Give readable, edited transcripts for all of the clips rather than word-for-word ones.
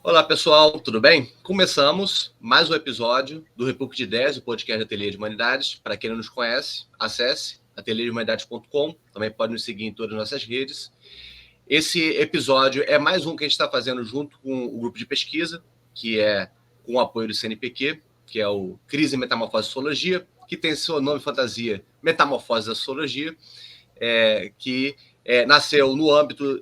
Olá, pessoal, tudo bem? Começamos mais um episódio do República de Ideias, o podcast da Ateliê de Humanidades. Para quem não nos conhece, acesse ateliêdehumanidades.com. Também pode nos seguir em todas as nossas redes. Esse episódio é mais um que a gente está fazendo junto com o grupo de pesquisa, que é com o apoio do CNPq, que é o Crise, Metamorfose e Sociologia, que tem seu nome fantasia Metamorfose da Sociologia, que nasceu no âmbito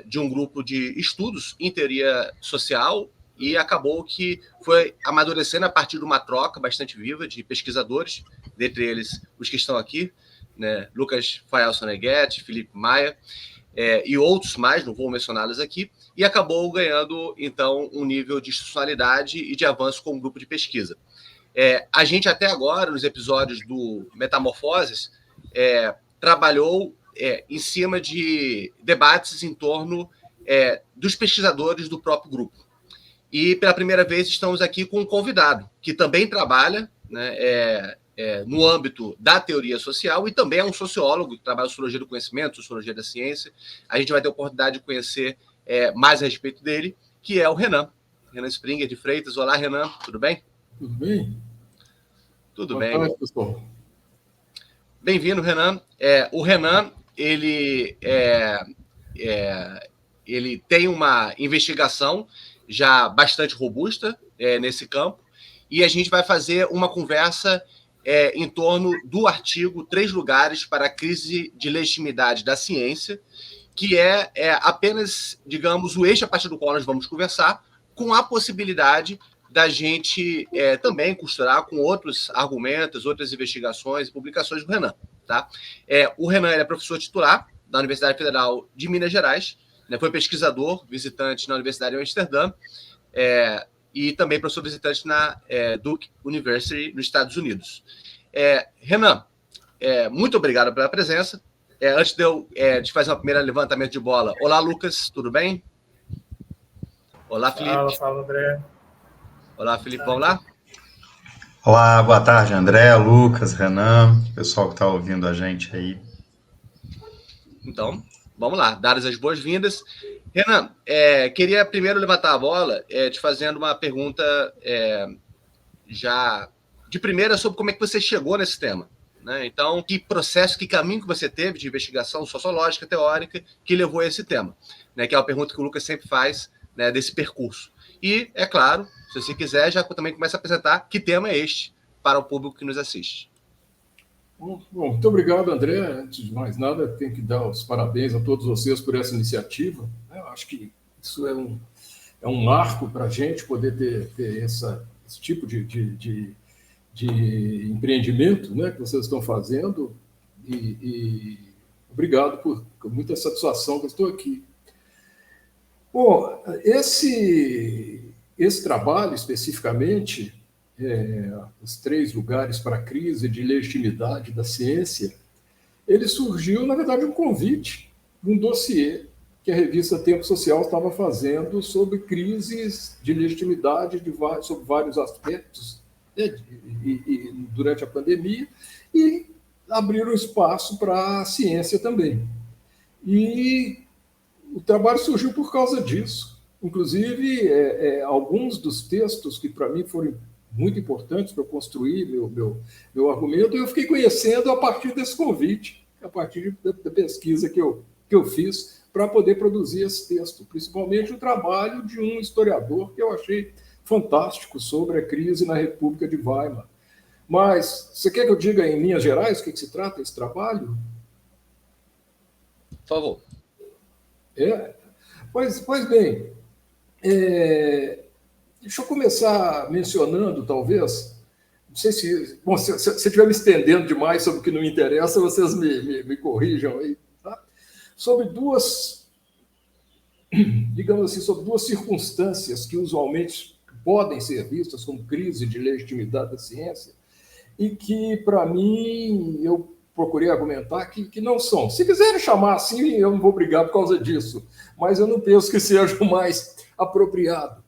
de um grupo de estudos em teoria social e acabou que foi amadurecendo a partir de uma troca bastante viva de pesquisadores, dentre eles os que estão aqui, né, Lucas Fael Soneghetti, Felipe Maia, e outros mais, não vou mencioná-los aqui, e acabou ganhando, então, um nível de institucionalidade e de avanço como grupo de pesquisa. A gente, até agora, nos episódios do Metamorfoses, trabalhou em cima de debates em torno dos pesquisadores do próprio grupo. E, pela primeira vez, estamos aqui com um convidado, que também trabalha, né, no âmbito da teoria social e também é um sociólogo que trabalha sociologia do conhecimento, sociologia da ciência. A gente vai ter a oportunidade de conhecer mais a respeito dele, que é o Renan Springer de Freitas. Olá, Renan, tudo bem? Tudo bem? Tudo Boa bem. tarde, pessoal. Bem-vindo, Renan. O Renan, ele tem uma investigação já bastante robusta nesse campo, e a gente vai fazer uma conversa em torno do artigo 3 Lugares para a Crise de Legitimidade da Ciência, que é apenas, digamos, o eixo a partir do qual nós vamos conversar, com a possibilidade da gente também costurar com outros argumentos, outras investigações e publicações do Renan. Tá? O Renan é professor titular da Universidade Federal de Minas Gerais, né, foi pesquisador visitante na Universidade de Amsterdã e também professor visitante na Duke University, nos Estados Unidos. Renan, muito obrigado pela presença. Antes de eu fazer um primeiro levantamento de bola, olá, Lucas, tudo bem? Olá, Felipe. Fala, André. Olá, Felipe, vamos lá? Olá, boa tarde, André, Lucas, Renan, pessoal que está ouvindo a gente aí. Então, vamos lá, dadas as boas-vindas. Renan, queria primeiro levantar a bola te fazendo uma pergunta já de primeira sobre como é que você chegou nesse tema. Né? Então, que processo, que caminho que você teve de investigação sociológica, teórica, que levou a esse tema? Né? Que é uma pergunta que o Lucas sempre faz, né, desse percurso. E, é claro, se você quiser, já também começa a apresentar que tema é este para o público que nos assiste. Bom, muito obrigado, André. Antes de mais nada, tenho que dar os parabéns a todos vocês por essa iniciativa. Eu acho que isso é um marco para a gente poder ter esse tipo de empreendimento, né, que vocês estão fazendo. E obrigado com muita satisfação que eu estou aqui. Bom, esse trabalho especificamente, os 3 lugares para a crise de legitimidade da ciência, ele surgiu, na verdade, um convite de um dossiê que a revista Tempo Social estava fazendo sobre crises de legitimidade sobre vários aspectos, né, durante a pandemia, e abriram espaço para a ciência também. E o trabalho surgiu por causa disso. Inclusive, alguns dos textos que, para mim, foram muito importantes para construir meu argumento, eu fiquei conhecendo a partir desse convite, a partir da pesquisa que eu fiz para poder produzir esse texto, principalmente o trabalho de um historiador que eu achei fantástico sobre a crise na República de Weimar. Mas você quer que eu diga em linhas gerais o que se trata esse trabalho? Por favor. Pois bem, deixa eu começar mencionando, talvez, não sei se estiver me estendendo demais sobre o que não me interessa, vocês me corrijam aí, tá? Sobre digamos assim, sobre 2 circunstâncias que usualmente podem ser vistas como crise de legitimidade da ciência e que, para mim, eu procurei argumentar que não são. Se quiserem chamar assim, eu não vou brigar por causa disso, mas eu não penso que seja o mais apropriado.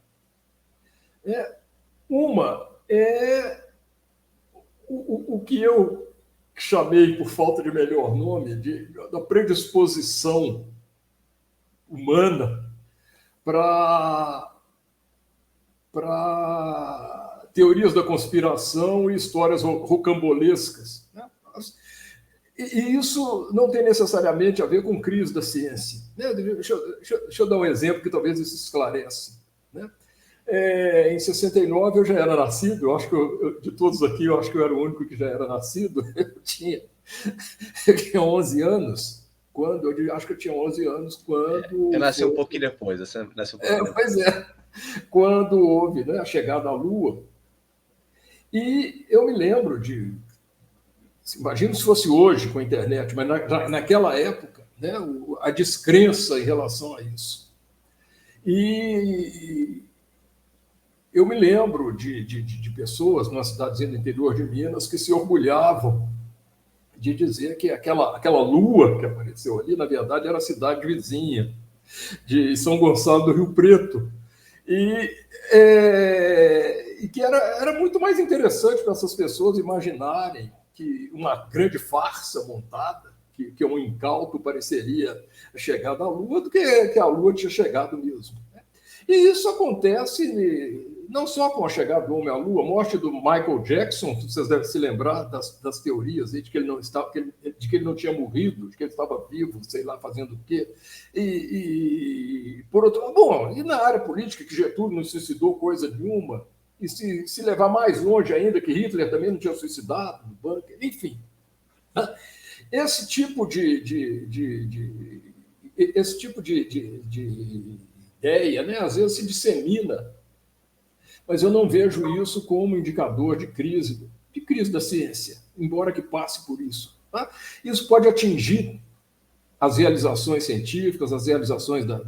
Uma é o que eu chamei, por falta de melhor nome, da predisposição humana para para teorias da conspiração e histórias rocambolescas, né? E isso não tem necessariamente a ver com crise da ciência, né? Deixa eu dar um exemplo que talvez isso esclarece, né? Em 69 eu já era nascido, eu acho que de todos aqui, eu acho que eu era o único que já era nascido. Eu tinha 11 anos, acho que eu tinha 11 anos quando... Eu nasci um pouquinho depois, você nasceu um pouquinho depois. Pois é, quando houve, né, a chegada à Lua. E eu me lembro imagino se fosse hoje com a internet, mas naquela época, né, a descrença em relação a isso. E eu me lembro de pessoas numa cidadezinha do interior de Minas que se orgulhavam de dizer que aquela lua que apareceu ali, na verdade, era a cidade vizinha de São Gonçalo do Rio Preto. E que era muito mais interessante para essas pessoas imaginarem que uma grande farsa montada, que um incauto pareceria a chegada à Lua, do que a Lua tinha chegado mesmo. E isso acontece não só com a chegada do homem à Lua, a morte do Michael Jackson, vocês devem se lembrar das teorias aí de que ele não estava, de que ele não tinha morrido, de que ele estava vivo, sei lá, fazendo o quê. E por outro lado, bom, e na área política, que Getúlio não suicidou coisa nenhuma, e se levar mais longe ainda, que Hitler também não tinha suicidado no bunker, enfim. Esse tipo de ideia, né, às vezes se dissemina, mas eu não vejo isso como indicador de crise da ciência, embora que passe por isso. Tá? Isso pode atingir as realizações científicas, as realizações da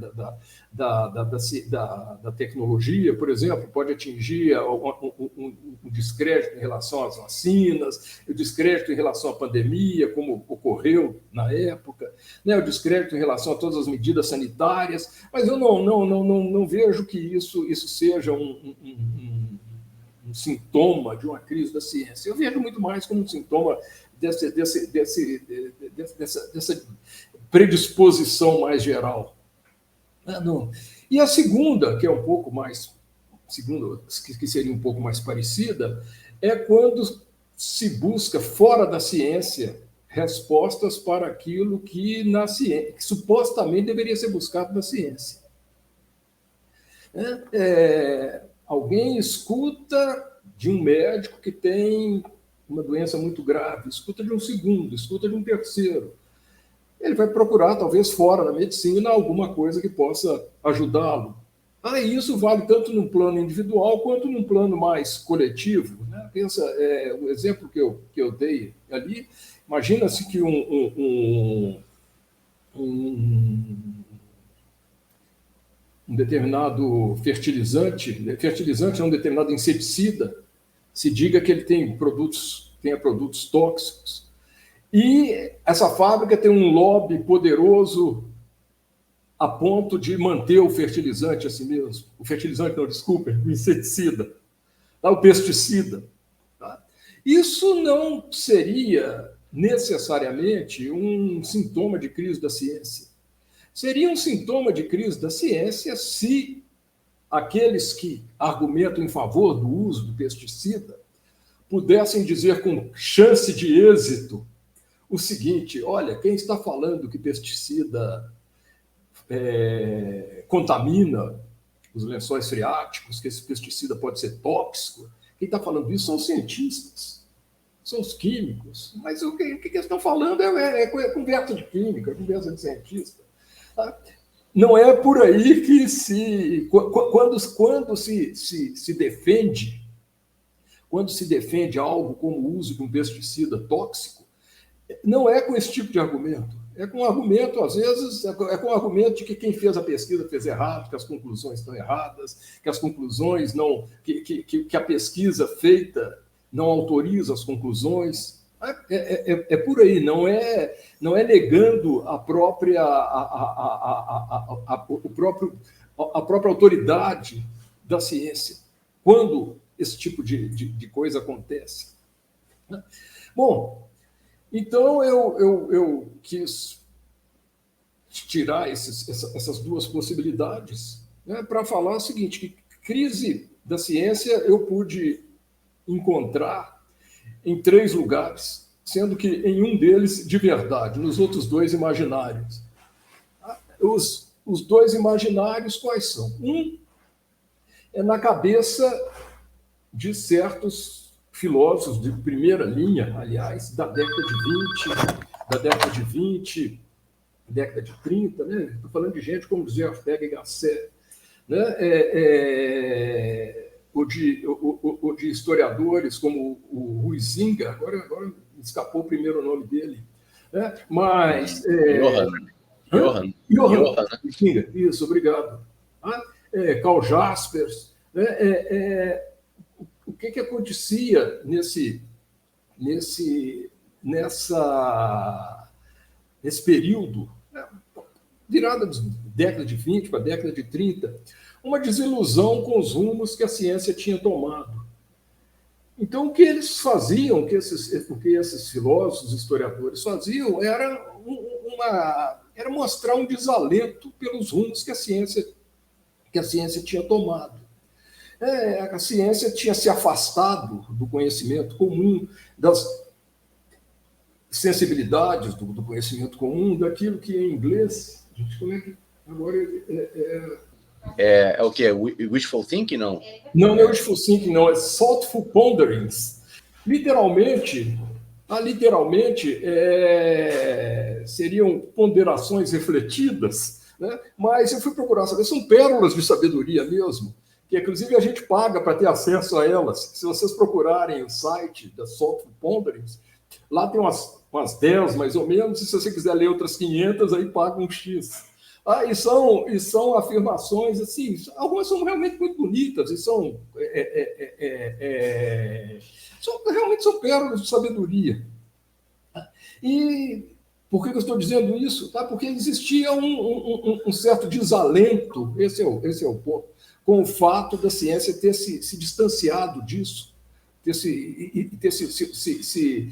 tecnologia, por exemplo, pode atingir um descrédito em relação às vacinas, o descrédito em relação à pandemia, como ocorreu na época, né, o descrédito em relação a todas as medidas sanitárias, mas eu não vejo que isso seja um sintoma de uma crise da ciência. Eu vejo muito mais como um sintoma dessa predisposição mais geral. E a segunda, que é um pouco mais, que seria um pouco mais parecida, é quando se busca fora da ciência respostas para aquilo que que supostamente deveria ser buscado na ciência. Alguém escuta de um médico que tem uma doença muito grave, escuta de um segundo, escuta de um terceiro. Ele vai procurar, talvez fora da medicina, alguma coisa que possa ajudá-lo. E isso vale tanto num plano individual quanto num plano mais coletivo. Né? Pensa, o exemplo que eu dei ali, imagina-se que um determinado fertilizante é um determinado inseticida, se diga que ele tenha produtos tóxicos. E essa fábrica tem um lobby poderoso a ponto de manter o fertilizante assim mesmo. O fertilizante, não, desculpa, o inseticida, o pesticida. Tá? Isso não seria necessariamente um sintoma de crise da ciência. Seria um sintoma de crise da ciência se aqueles que argumentam em favor do uso do pesticida pudessem dizer com chance de êxito o seguinte: olha, quem está falando que pesticida contamina os lençóis freáticos, que esse pesticida pode ser tóxico, quem está falando isso são os cientistas, são os químicos. Mas o que eles estão falando é conversa de química, conversa de cientista. Tá? Não é por aí que quando se defende algo como o uso de um pesticida tóxico, não é com esse tipo de argumento. É com argumento, às vezes, é com argumento de que quem fez a pesquisa fez errado, que as conclusões estão erradas, que as conclusões não... que a pesquisa feita não autoriza as conclusões. É por aí, não é negando a própria autoridade da ciência quando esse tipo de coisa acontece. Bom, então eu quis tirar essas duas possibilidades, né, para falar o seguinte: que crise da ciência eu pude encontrar em 3 lugares, sendo que em um deles de verdade, nos outros 2 imaginários. Os 2 imaginários quais são? Um é na cabeça de certos filósofos de primeira linha, aliás, da década de 20, década de 30, né? Estou falando de gente como José Ortega y Gasset, né? Ou de historiadores como o Huizinga, agora me escapou o primeiro nome dele, né? Mas Johann Huizinga, isso, obrigado. Karl Jaspers, né? O que acontecia nesse período, né? Virada da década de 20 para a década de 30, uma desilusão com os rumos que a ciência tinha tomado. Então, o que eles faziam, o que esses filósofos, historiadores faziam, era mostrar um desalento pelos rumos que a ciência tinha tomado. A ciência tinha se afastado do conhecimento comum, das sensibilidades do conhecimento comum, daquilo que em inglês, gente, como é que agora é o que? Wishful thinking, não? Não é wishful thinking, não, é thoughtful ponderings. Literalmente seriam ponderações refletidas, né? Mas eu fui procurar saber, são pérolas de sabedoria mesmo, que inclusive a gente paga para ter acesso a elas. Se vocês procurarem o site da Thoughtful Ponderings, lá tem umas 10 mais ou menos, e se você quiser ler outras 500, aí paga um X. E são afirmações, assim, algumas são realmente muito bonitas, e realmente são pérolas de sabedoria. E por que eu estou dizendo isso? Porque existia um certo desalento, esse é o ponto, com o fato da ciência ter se distanciado disso, ter se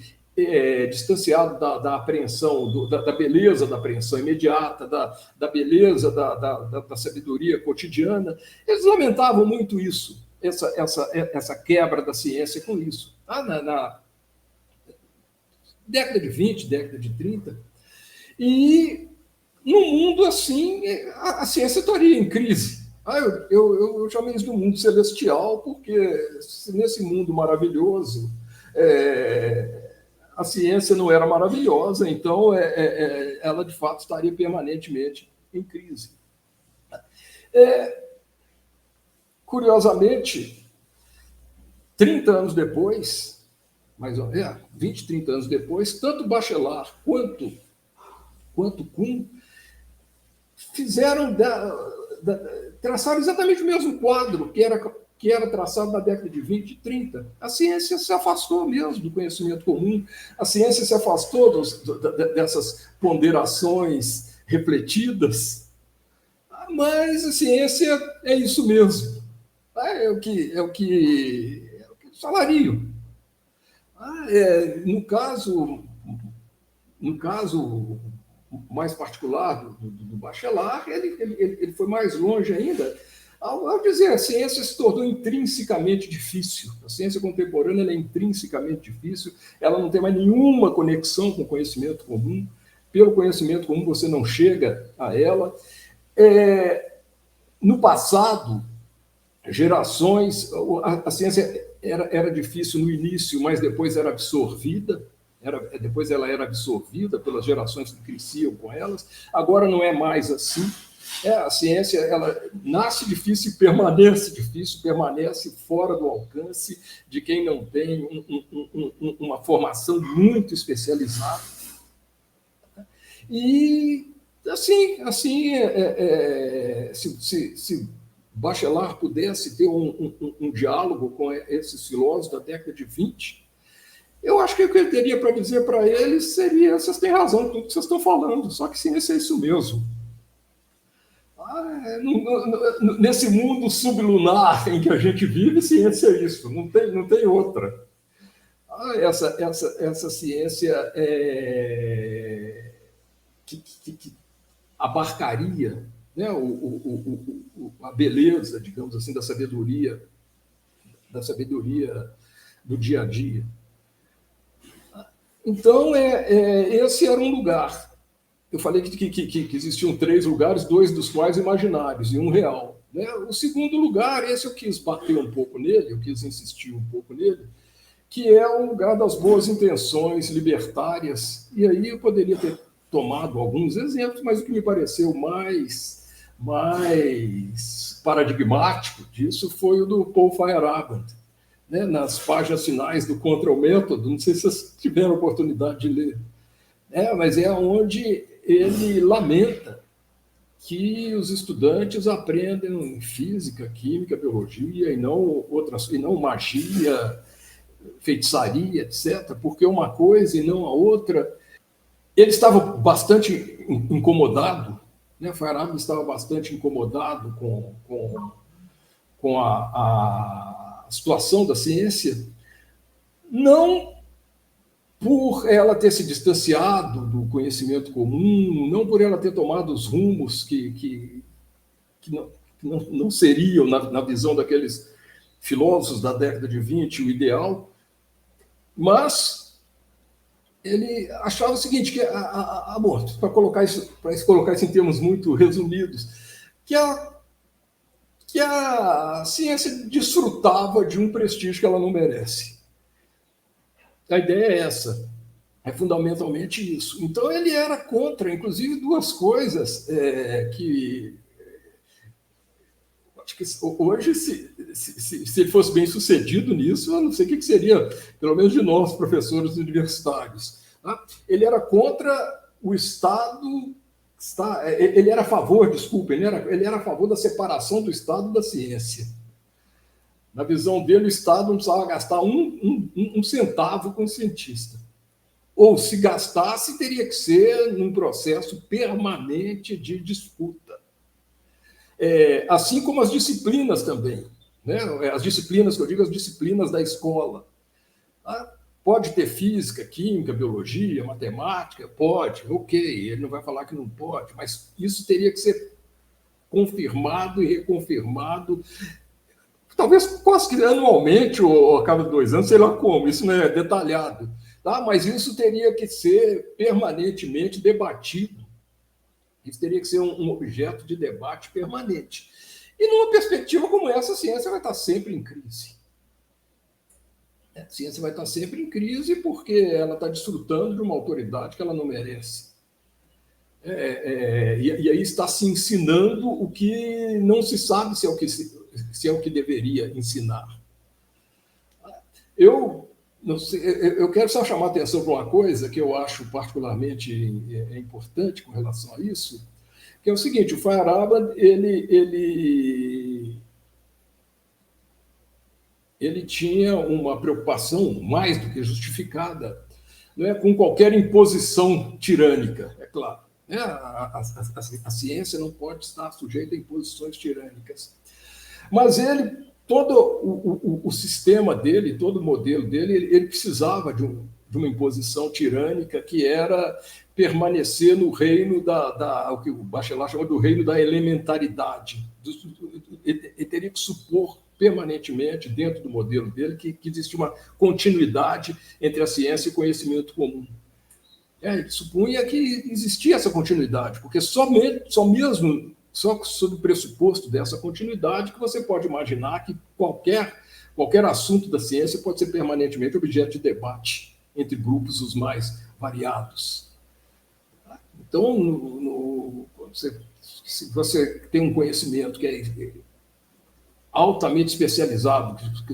distanciado da apreensão, da beleza da apreensão imediata, da beleza da sabedoria cotidiana. Eles lamentavam muito isso, essa quebra da ciência com isso. Na década de 20, década de 30, e no mundo assim, a ciência estaria em crise. Eu chamei isso de um mundo celestial, porque nesse mundo maravilhoso, a ciência não era maravilhosa, então ela, de fato, estaria permanentemente em crise. Curiosamente, 30 anos depois, 20, 30 anos depois, tanto Bachelard quanto Kuhn traçaram exatamente o mesmo quadro que era traçado na década de 20 e 30. A ciência se afastou mesmo do conhecimento comum, a ciência se afastou dessas ponderações refletidas, mas a ciência é isso mesmo. É o que falariam. No caso mais particular do Bachelard, ele foi mais longe ainda, ao dizer a ciência se tornou intrinsecamente difícil. A ciência contemporânea é intrinsecamente difícil, ela não tem mais nenhuma conexão com o conhecimento comum. Pelo conhecimento comum você não chega a ela. No passado, gerações, a ciência era difícil no início, mas depois era absorvida. Depois ela era absorvida pelas gerações que cresciam com elas. Agora não é mais assim. A ciência ela nasce difícil e permanece fora do alcance de quem não tem uma formação muito especializada. E assim se Bachelard pudesse ter um diálogo com esses filósofos da década de 20, eu acho que o que ele teria para dizer para eles seria: vocês têm razão em tudo que vocês estão falando, só que ciência é isso mesmo. Nesse mundo sublunar em que a gente vive, ciência é isso, não tem outra. Essa ciência que abarcaria, né, a beleza, digamos assim, da sabedoria da sabedoria do dia a dia. Então, esse era um lugar. Eu falei que existiam 3 lugares, 2 dos quais imaginários e 1 real. Né? O segundo lugar, esse eu quis bater um pouco nele, eu quis insistir um pouco nele, que é o lugar das boas intenções libertárias. E aí eu poderia ter tomado alguns exemplos, mas o que me pareceu mais paradigmático disso foi o do Paul Feyerabend, né? Nas páginas finais do Contra o Método, não sei se vocês tiveram a oportunidade de ler, mas é onde ele lamenta que os estudantes aprendem física, química, biologia e não magia, feitiçaria, etc., porque uma coisa e não a outra. Ele estava bastante incomodado, né? Feyerabend estava bastante incomodado com a situação da ciência, não por ela ter se distanciado do conhecimento comum, não por ela ter tomado os rumos que não seriam, na visão daqueles filósofos da década de 20, o ideal, mas ele achava o seguinte, para colocar isso em termos muito resumidos, que a ciência desfrutava de um prestígio que ela não merece. A ideia é essa, é fundamentalmente isso. Então ele era contra, inclusive, 2 coisas que acho que hoje, se ele fosse bem sucedido nisso, eu não sei o que seria, pelo menos de nós, professores universitários. Tá? Ele era contra o Estado, ele era a favor, ele era a favor da separação do Estado da ciência. Na visão dele, o Estado não precisava gastar um centavo com o cientista. Ou, se gastasse, teria que ser num processo permanente de disputa. Assim como as disciplinas também. Né? As disciplinas, que eu digo, as disciplinas da escola. Tá? Pode ter física, química, biologia, matemática? Pode, ok. Ele não vai falar que não pode, mas isso teria que ser confirmado e reconfirmado, talvez quase que anualmente ou a cada 2 anos, sei lá como, isso não é detalhado. Tá? Mas isso teria que ser permanentemente debatido. Isso teria que ser um objeto de debate permanente. E numa perspectiva como essa, a ciência vai estar sempre em crise. A ciência vai estar sempre em crise porque ela está desfrutando de uma autoridade que ela não merece. E aí está se ensinando o que não se sabe se é o que deveria ensinar. Eu quero só chamar a atenção para uma coisa que eu acho particularmente importante com relação a isso, que é o seguinte: o Feyerabend, ele tinha uma preocupação mais do que justificada, não é, com qualquer imposição tirânica, é claro. A ciência não pode estar sujeita a imposições tirânicas. Mas todo o sistema dele, todo o modelo dele, ele precisava de uma imposição tirânica, que era permanecer no reino o que o Bachelard chama do reino da elementaridade. Ele teria que supor permanentemente, dentro do modelo dele, que existia uma continuidade entre a ciência e o conhecimento comum. Ele supunha que existia essa continuidade, porque só sob o pressuposto dessa continuidade que você pode imaginar que qualquer assunto da ciência pode ser permanentemente objeto de debate entre grupos os mais variados. Então, se você tem um conhecimento que é altamente especializado, que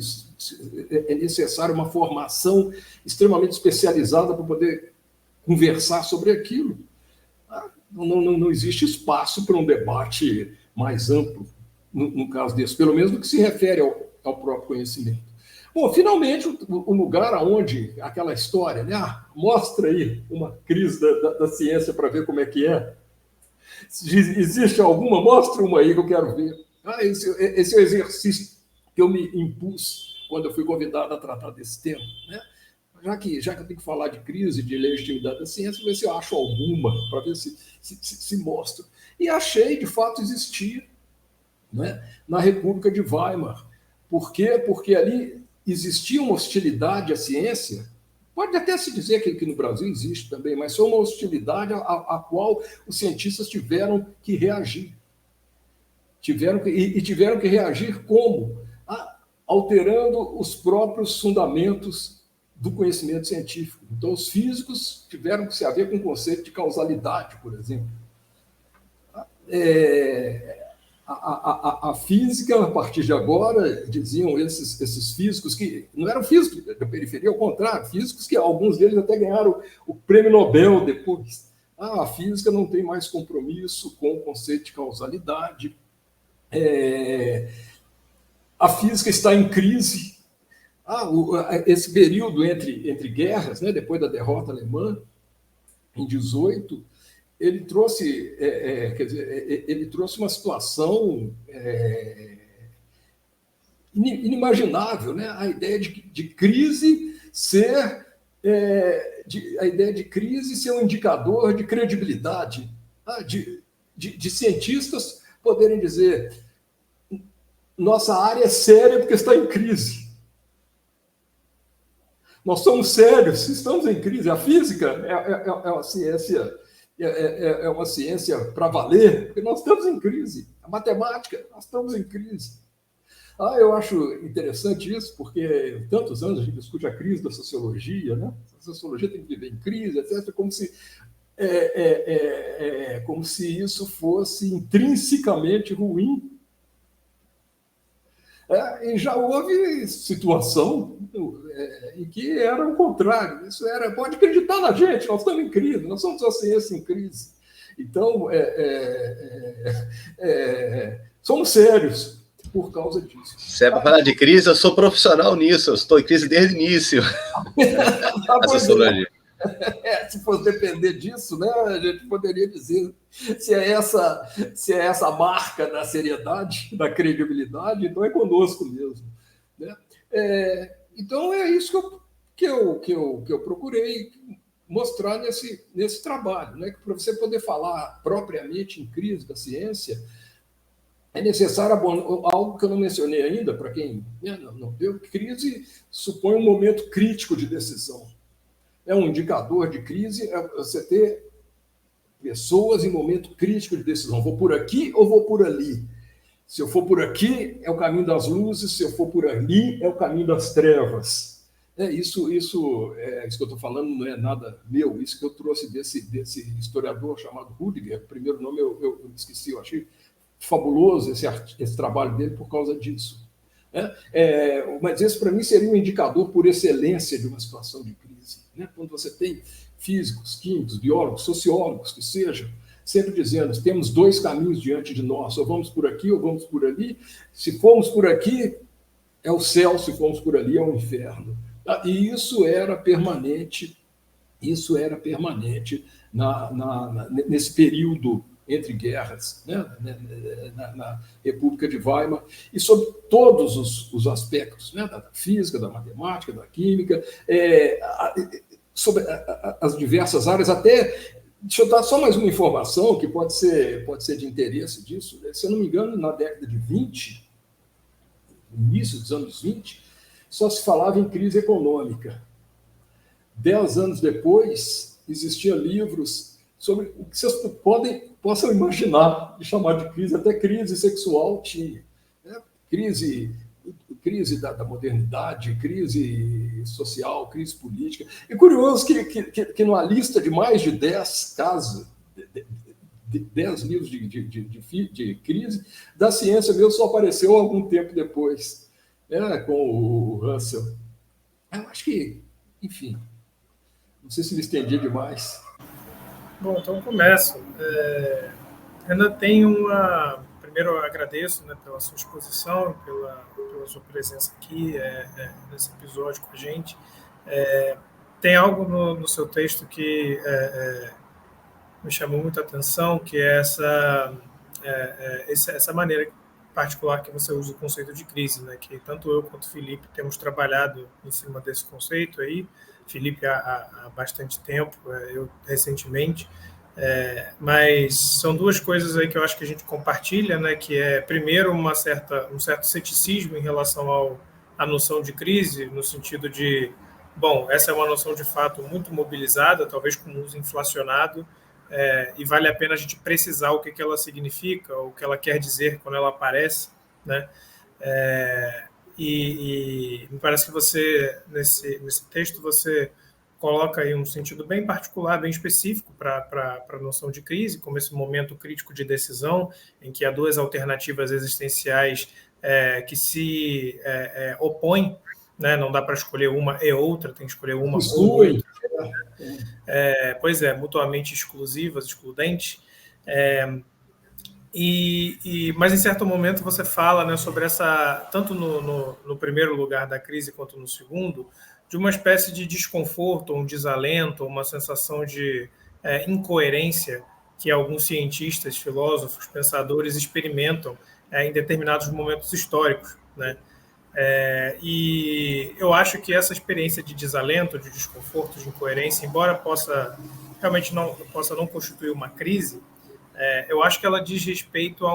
é necessário uma formação extremamente especializada para poder conversar sobre aquilo, não existe espaço para um debate mais amplo, no caso desse, pelo menos no que se refere ao próprio conhecimento. Bom, finalmente, o lugar onde aquela história, né? Mostra aí uma crise da ciência para ver como é que é. Existe alguma? Mostra uma aí que eu quero ver. Esse é o exercício que eu me impus quando eu fui convidado a tratar desse tema, né? Já que eu tenho que falar de crise, de legitimidade da ciência, ver se eu acho alguma, para ver se mostra. E achei, de fato, existir, né, na República de Weimar, Por quê? Porque ali existia uma hostilidade à ciência. Pode até se dizer que no Brasil existe também, mas foi uma hostilidade à qual os cientistas tiveram que reagir. Tiveram que reagir como? Alterando os próprios fundamentos do conhecimento científico. Então, os físicos tiveram que se haver com o conceito de causalidade, por exemplo. A física, a partir de agora, diziam esses físicos que não eram físicos da periferia, ao contrário, físicos que alguns deles até ganharam o prêmio Nobel depois. A física não tem mais compromisso com o conceito de causalidade. A física está em crise. Esse período entre guerras, né, depois da derrota alemã, em 18, ele trouxe, ele trouxe uma situação inimaginável, né? A ideia de crise ser a ideia de crise ser um indicador de credibilidade, de cientistas poderem dizer: nossa área é séria porque está em crise. Nós somos sérios, estamos em crise. A física é uma ciência para valer, porque nós estamos em crise. A matemática, nós estamos em crise. Eu acho interessante isso, porque tantos anos a gente discute a crise da sociologia, né? A sociologia tem que viver em crise, etc., como se isso fosse intrinsecamente ruim. E já houve situação em que era o contrário. Isso era, pode acreditar na gente, nós estamos em crise, nós somos uma ciência em crise. Então, somos sérios por causa disso. Se é para falar de crise, eu sou profissional nisso, eu estou em crise desde o início. A sociologia. Se fosse depender disso, né, a gente poderia dizer se é essa a marca da seriedade, da credibilidade, então é conosco mesmo, né? Então é isso que eu procurei mostrar nesse trabalho, né? Que para você poder falar propriamente em crise da ciência é necessário algo que eu não mencionei ainda, para quem não viu. Crise supõe um momento crítico de decisão. É um indicador de crise, você ter pessoas em momento crítico de decisão. Vou por aqui ou vou por ali? Se eu for por aqui, é o caminho das luzes. Se eu for por ali, é o caminho das trevas. Isso que eu estou falando não é nada meu. Isso que eu trouxe desse historiador chamado Rudiger. O primeiro nome eu esqueci. Eu achei fabuloso esse trabalho dele por causa disso. Mas esse, para mim, seria um indicador por excelência de uma situação de crise. Quando você tem físicos, químicos, biólogos, sociólogos, que sejam, sempre dizendo: temos dois caminhos diante de nós, ou vamos por aqui ou vamos por ali. Se formos por aqui, é o céu; se formos por ali, é o inferno. E isso era permanente nesse período entre guerras, né, na República de Weimar, e sobre todos os aspectos, né, da física, da matemática, da química, sobre as diversas áreas. Até, deixa eu dar só mais uma informação que pode ser de interesse disso. Se eu não me engano, na década de 20, início dos anos 20, só se falava em crise econômica. 10 anos depois, existiam livros sobre o que vocês possam imaginar de chamar de crise. Até crise sexual tinha, né? Crise da modernidade, crise social, crise política. E curioso que numa lista de mais de 10 casos, 10 livros de crise, da ciência mesmo só apareceu algum tempo depois, né, com o Russell. Eu acho que, enfim, não sei se me estendi demais. Bom, então eu começo. Renan, primeiro eu agradeço, né, pela sua exposição, pela sua presença aqui nesse episódio com a gente. Tem algo no seu texto que me chamou muita atenção, que é essa maneira particular que você usa o conceito de crise, né, que tanto eu quanto o Felipe temos trabalhado em cima desse conceito aí. Felipe há bastante tempo, eu recentemente, Mas são duas coisas aí que eu acho que a gente compartilha, né? Que é, primeiro, um certo ceticismo em relação à noção de crise, no sentido de, bom, essa é uma noção de fato muito mobilizada, talvez com uso inflacionado, e vale a pena a gente precisar o que ela significa, o que ela quer dizer quando ela aparece, né? E me parece que você, nesse texto, você coloca aí um sentido bem particular, bem específico para a noção de crise, como esse momento crítico de decisão, em que há duas alternativas existenciais que se opõem, né? Não dá para escolher uma e outra, tem que escolher uma ou outra. Pois é, mutuamente exclusivas, excludentes. Mas em certo momento você fala, né, sobre essa, tanto no primeiro lugar da crise quanto no segundo, de uma espécie de desconforto, um desalento, uma sensação de incoerência que alguns cientistas, filósofos, pensadores experimentam em determinados momentos históricos, né? E eu acho que essa experiência de desalento, de desconforto, de incoerência, embora realmente possa não constituir uma crise, eu acho que ela diz respeito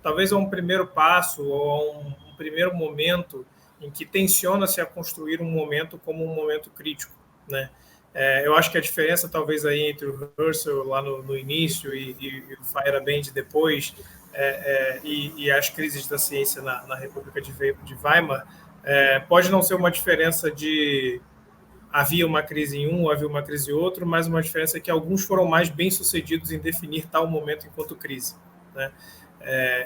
talvez a um primeiro passo ou a um primeiro momento em que tensiona-se a construir um momento como um momento crítico, né? Eu acho que a diferença talvez aí entre o Husserl lá no início e o Feyerabend depois, e as crises da ciência na República de Weimar, pode não ser uma diferença de havia uma crise em um, havia uma crise em outro, mas uma diferença é que alguns foram mais bem-sucedidos em definir tal momento enquanto crise, né?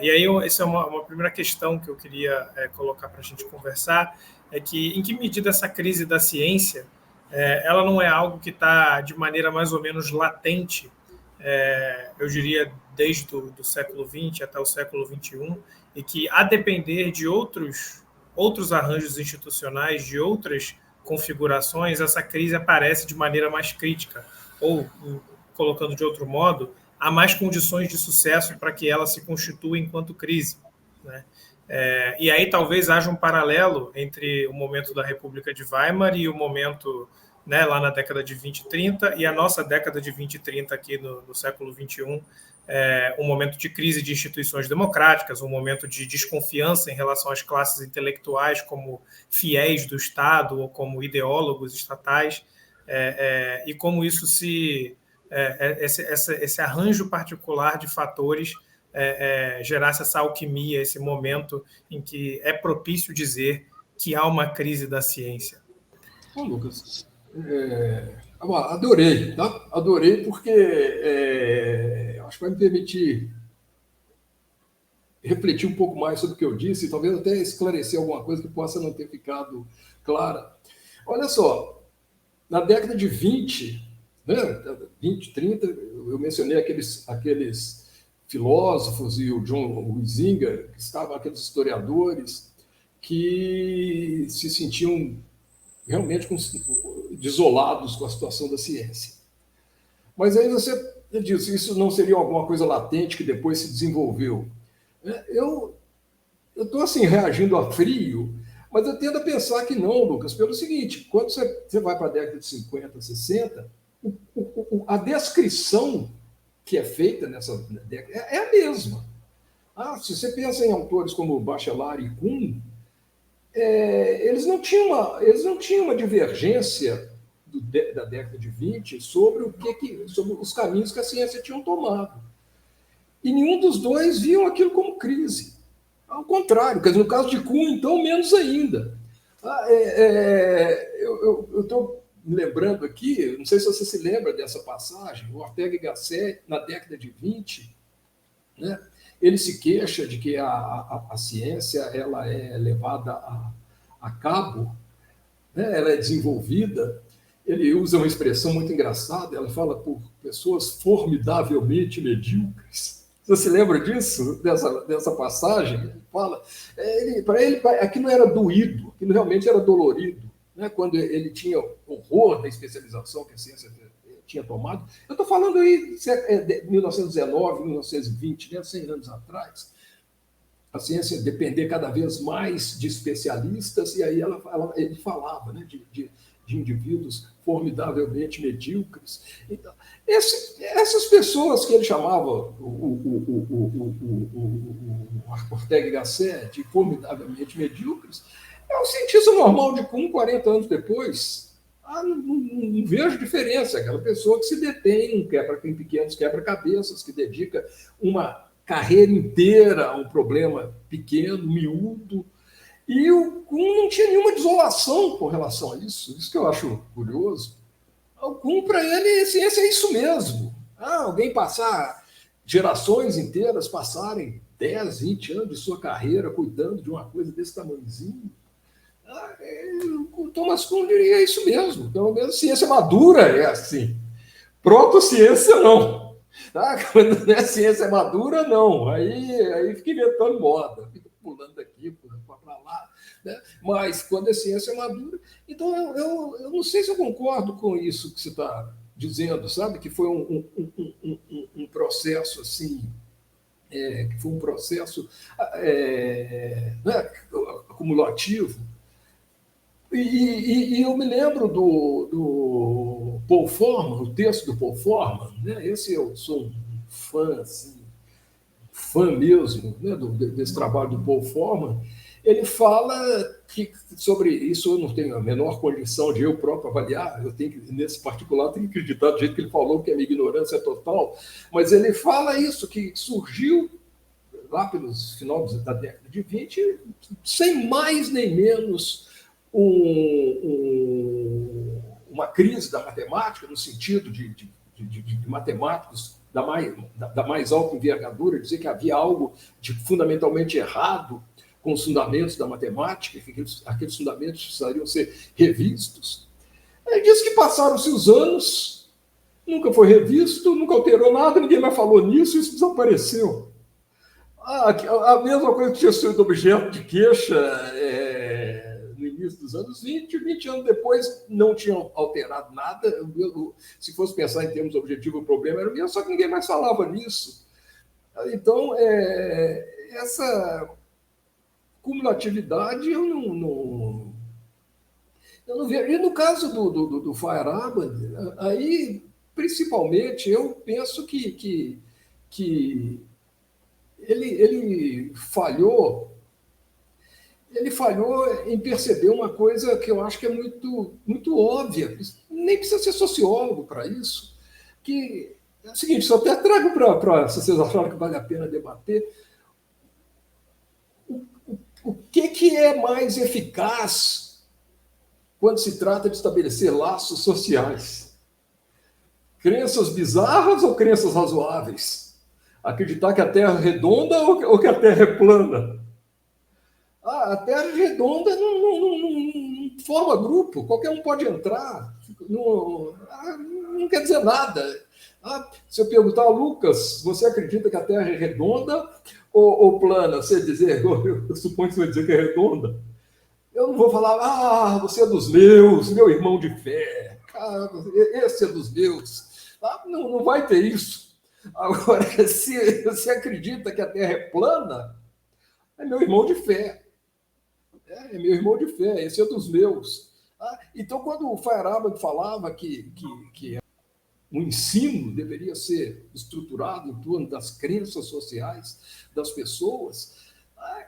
E aí, essa é uma primeira questão que eu queria colocar para a gente conversar, é que em que medida essa crise da ciência, ela não é algo que está de maneira mais ou menos latente, eu diria desde do século XX até o século XXI, e que, a depender de outros arranjos institucionais, de outras configurações, essa crise aparece de maneira mais crítica, ou, colocando de outro modo, há mais condições de sucesso para que ela se constitua enquanto crise, né? E aí talvez haja um paralelo entre o momento da República de Weimar e o momento, né, lá na década de 20 e 30, e a nossa década de 20 e 30 aqui no século XXI, um momento de crise de instituições democráticas, um momento de desconfiança em relação às classes intelectuais como fiéis do Estado ou como ideólogos estatais, e como isso esse arranjo particular de fatores gerasse essa alquimia, esse momento em que é propício dizer que há uma crise da ciência. Bom, Lucas, adorei, tá? Adorei porque acho que vai me permitir refletir um pouco mais sobre o que eu disse e talvez até esclarecer alguma coisa que possa não ter ficado clara. Olha só, na década de 20, né, 20, 30, eu mencionei aqueles filósofos e o John Huizinga, que estavam aqueles historiadores que se sentiam realmente desolados com a situação da ciência. Mas aí você disse, isso não seria alguma coisa latente que depois se desenvolveu? Eu estou assim, reagindo a frio, mas eu tendo a pensar que não, Lucas, pelo seguinte, quando você vai para a década de 50, 60, a descrição que é feita nessa década é a mesma. Se você pensa em autores como Bachelard e Kuhn, eles não tinham uma divergência da década de 20 sobre sobre os caminhos que a ciência tinha tomado. E nenhum dos dois viam aquilo como crise. Ao contrário, quer dizer, no caso de Kuhn, então, menos ainda. Eu estou me lembrando aqui, não sei se você se lembra dessa passagem, o Ortega y Gasset, na década de 20, né, ele se queixa de que a ciência ela é levada a cabo, né, ela é desenvolvida. Ele usa uma expressão muito engraçada, ela fala por pessoas formidavelmente medíocres. Você se lembra disso, dessa passagem? Fala, para ele, aquilo era doído, aquilo realmente era dolorido, né? Quando ele tinha horror da especialização que a ciência tinha tomado. Eu estou falando aí de 1919, 1920, né? 100 anos atrás. A ciência depender cada vez mais de especialistas, e aí ele falava, né, de de indivíduos formidavelmente medíocres. Então, essas pessoas que ele chamava o Ortega y Gasset de formidavelmente medíocres, é o cientista normal de Kuhn 40 anos depois. Não vejo diferença. Aquela pessoa que se detém em pequenos quebra-cabeças, que dedica uma carreira inteira a um problema pequeno, miúdo. E o Kuhn não tinha nenhuma desolação com relação a isso. Isso que eu acho curioso. O Kuhn, para ele, ciência é isso mesmo. Alguém passar gerações inteiras, passarem 10, 20 anos de sua carreira cuidando de uma coisa desse tamanhozinho. O Thomas Kuhn diria isso mesmo. Pelo menos ciência madura é assim. Proto-ciência, não. Quando não é ciência madura, não. Aí fica inventando moda, fica pulando daqui, pulando para lá. Né? Mas quando é ciência madura... Então, eu não sei se eu concordo com isso que você está dizendo, sabe? Que foi um processo assim... que foi um processo né, acumulativo. E eu me lembro do Paul Forman, o texto do Paul Forman, né? Esse eu sou um fã, assim, fã mesmo, né, desse trabalho do Paul Forman. Ele fala que sobre isso eu não tenho a menor condição de eu próprio avaliar, eu tenho que, nesse particular, tenho que acreditar do jeito que ele falou, que a minha ignorância é total, mas ele fala isso, que surgiu lá pelos final da década de 20, sem mais nem menos uma crise da matemática, no sentido de matemáticos da mais alta envergadura, dizer que havia algo de fundamentalmente errado com os fundamentos da matemática, que aqueles fundamentos precisariam ser revistos. Ele diz que passaram-se os anos, nunca foi revisto, nunca alterou nada, ninguém mais falou nisso, isso desapareceu. A mesma coisa que tinha sido objeto de queixa no início dos anos 20 anos depois não tinham alterado nada. Se fosse pensar em termos objetivos, o problema era o mesmo, só que ninguém mais falava nisso. Então, essa cumulatividade eu não vejo. E no caso do Feyerabend, aí, principalmente, eu penso que ele falhou em perceber uma coisa que eu acho que é muito, muito óbvia, nem precisa ser sociólogo para isso, que é o seguinte, só até trago para, se vocês acharam que vale a pena debater, o que é mais eficaz quando se trata de estabelecer laços sociais? Crenças bizarras ou crenças razoáveis? Acreditar que a Terra é redonda ou que a Terra é plana? A Terra é redonda não forma grupo, qualquer um pode entrar, não quer dizer nada. Se eu perguntar, Lucas, você acredita que a Terra é redonda ou plana? Você dizer, eu suponho que você vai dizer que é redonda. Eu não vou falar, você é dos meus, meu irmão de fé, esse é dos meus. Não vai ter isso. Agora, se você acredita que a Terra é plana, é meu irmão de fé. É meu irmão de fé, esse é dos meus. Então, quando o Feyerabend falava que o ensino deveria ser estruturado em torno das crenças sociais das pessoas,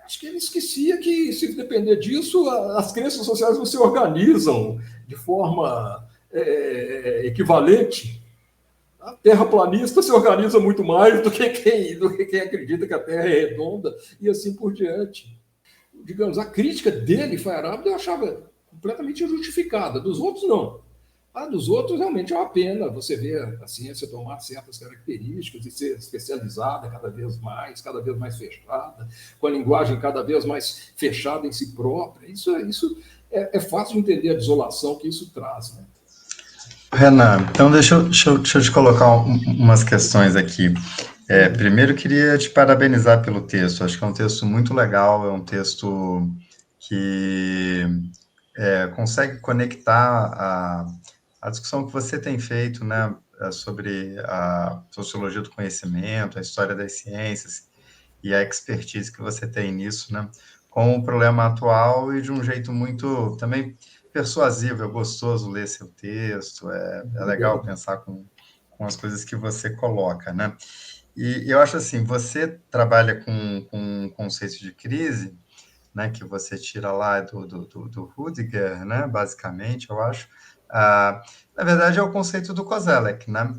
acho que ele esquecia que, se depender disso, as crenças sociais não se organizam de forma equivalente. A terraplanista se organiza muito mais do que quem acredita que a Terra é redonda e assim por diante. Digamos, a crítica dele, Feyerabend, eu achava completamente injustificada. Dos outros, não. Dos outros, realmente é uma pena você ver a ciência tomar certas características e ser especializada cada vez mais fechada, com a linguagem cada vez mais fechada em si própria. Isso é fácil de entender a desolação que isso traz, né? Renan, então deixa eu te colocar umas questões aqui. Primeiro, queria te parabenizar pelo texto. Acho que é um texto muito legal, é um texto que consegue conectar a discussão que você tem feito, né, sobre a sociologia do conhecimento, a história das ciências e a expertise que você tem nisso, né, com o problema atual e de um jeito muito, também, persuasivo, é gostoso ler seu texto, é legal pensar com as coisas que você coloca, né? E eu acho assim, você trabalha com conceito de crise, né, que você tira lá do Rudiger, né, basicamente, eu acho. Na verdade, é o conceito do Koselleck, né,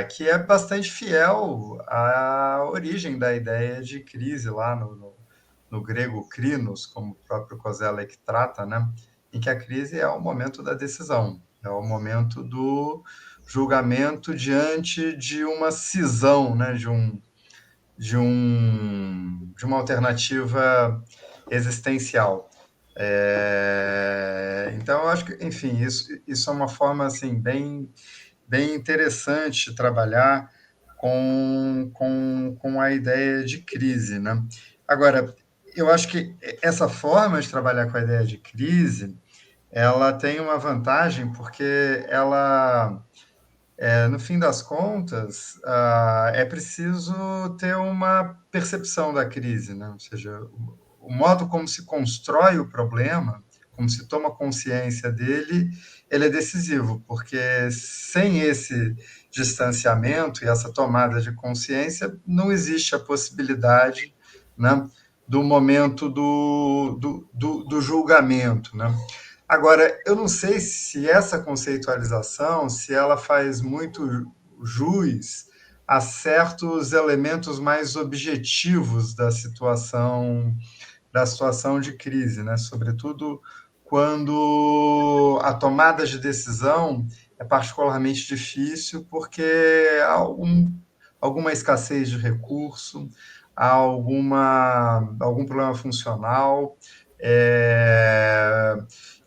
que é bastante fiel à origem da ideia de crise lá no grego krinos, como o próprio Koselleck trata, né, em que a crise é o momento da decisão, é o momento do julgamento diante de uma cisão, né, de uma alternativa existencial. Então, eu acho que, enfim, isso é uma forma assim, bem interessante de trabalhar com a ideia de crise, né? Agora, eu acho que essa forma de trabalhar com a ideia de crise, ela tem uma vantagem porque ela no fim das contas, é preciso ter uma percepção da crise, né? Ou seja, o modo como se constrói o problema, como se toma consciência dele, ele é decisivo, porque sem esse distanciamento e essa tomada de consciência, não existe a possibilidade, né, do momento do julgamento, né? Agora, eu não sei se essa conceitualização, se ela faz muito jus a certos elementos mais objetivos da situação de crise, né? Sobretudo quando a tomada de decisão é particularmente difícil, porque há alguma escassez de recurso, há algum problema funcional,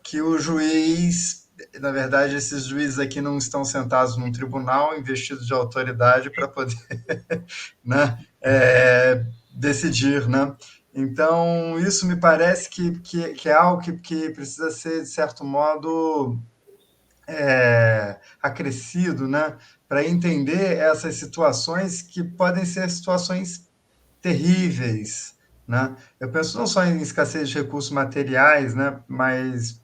que o juiz, na verdade, esses juízes aqui não estão sentados num tribunal investidos de autoridade para poder né, decidir, né? Então, isso me parece que é algo que precisa ser, de certo modo, acrescido, né? Para entender essas situações que podem ser situações terríveis, né? Eu penso não só em escassez de recursos materiais, né? Mas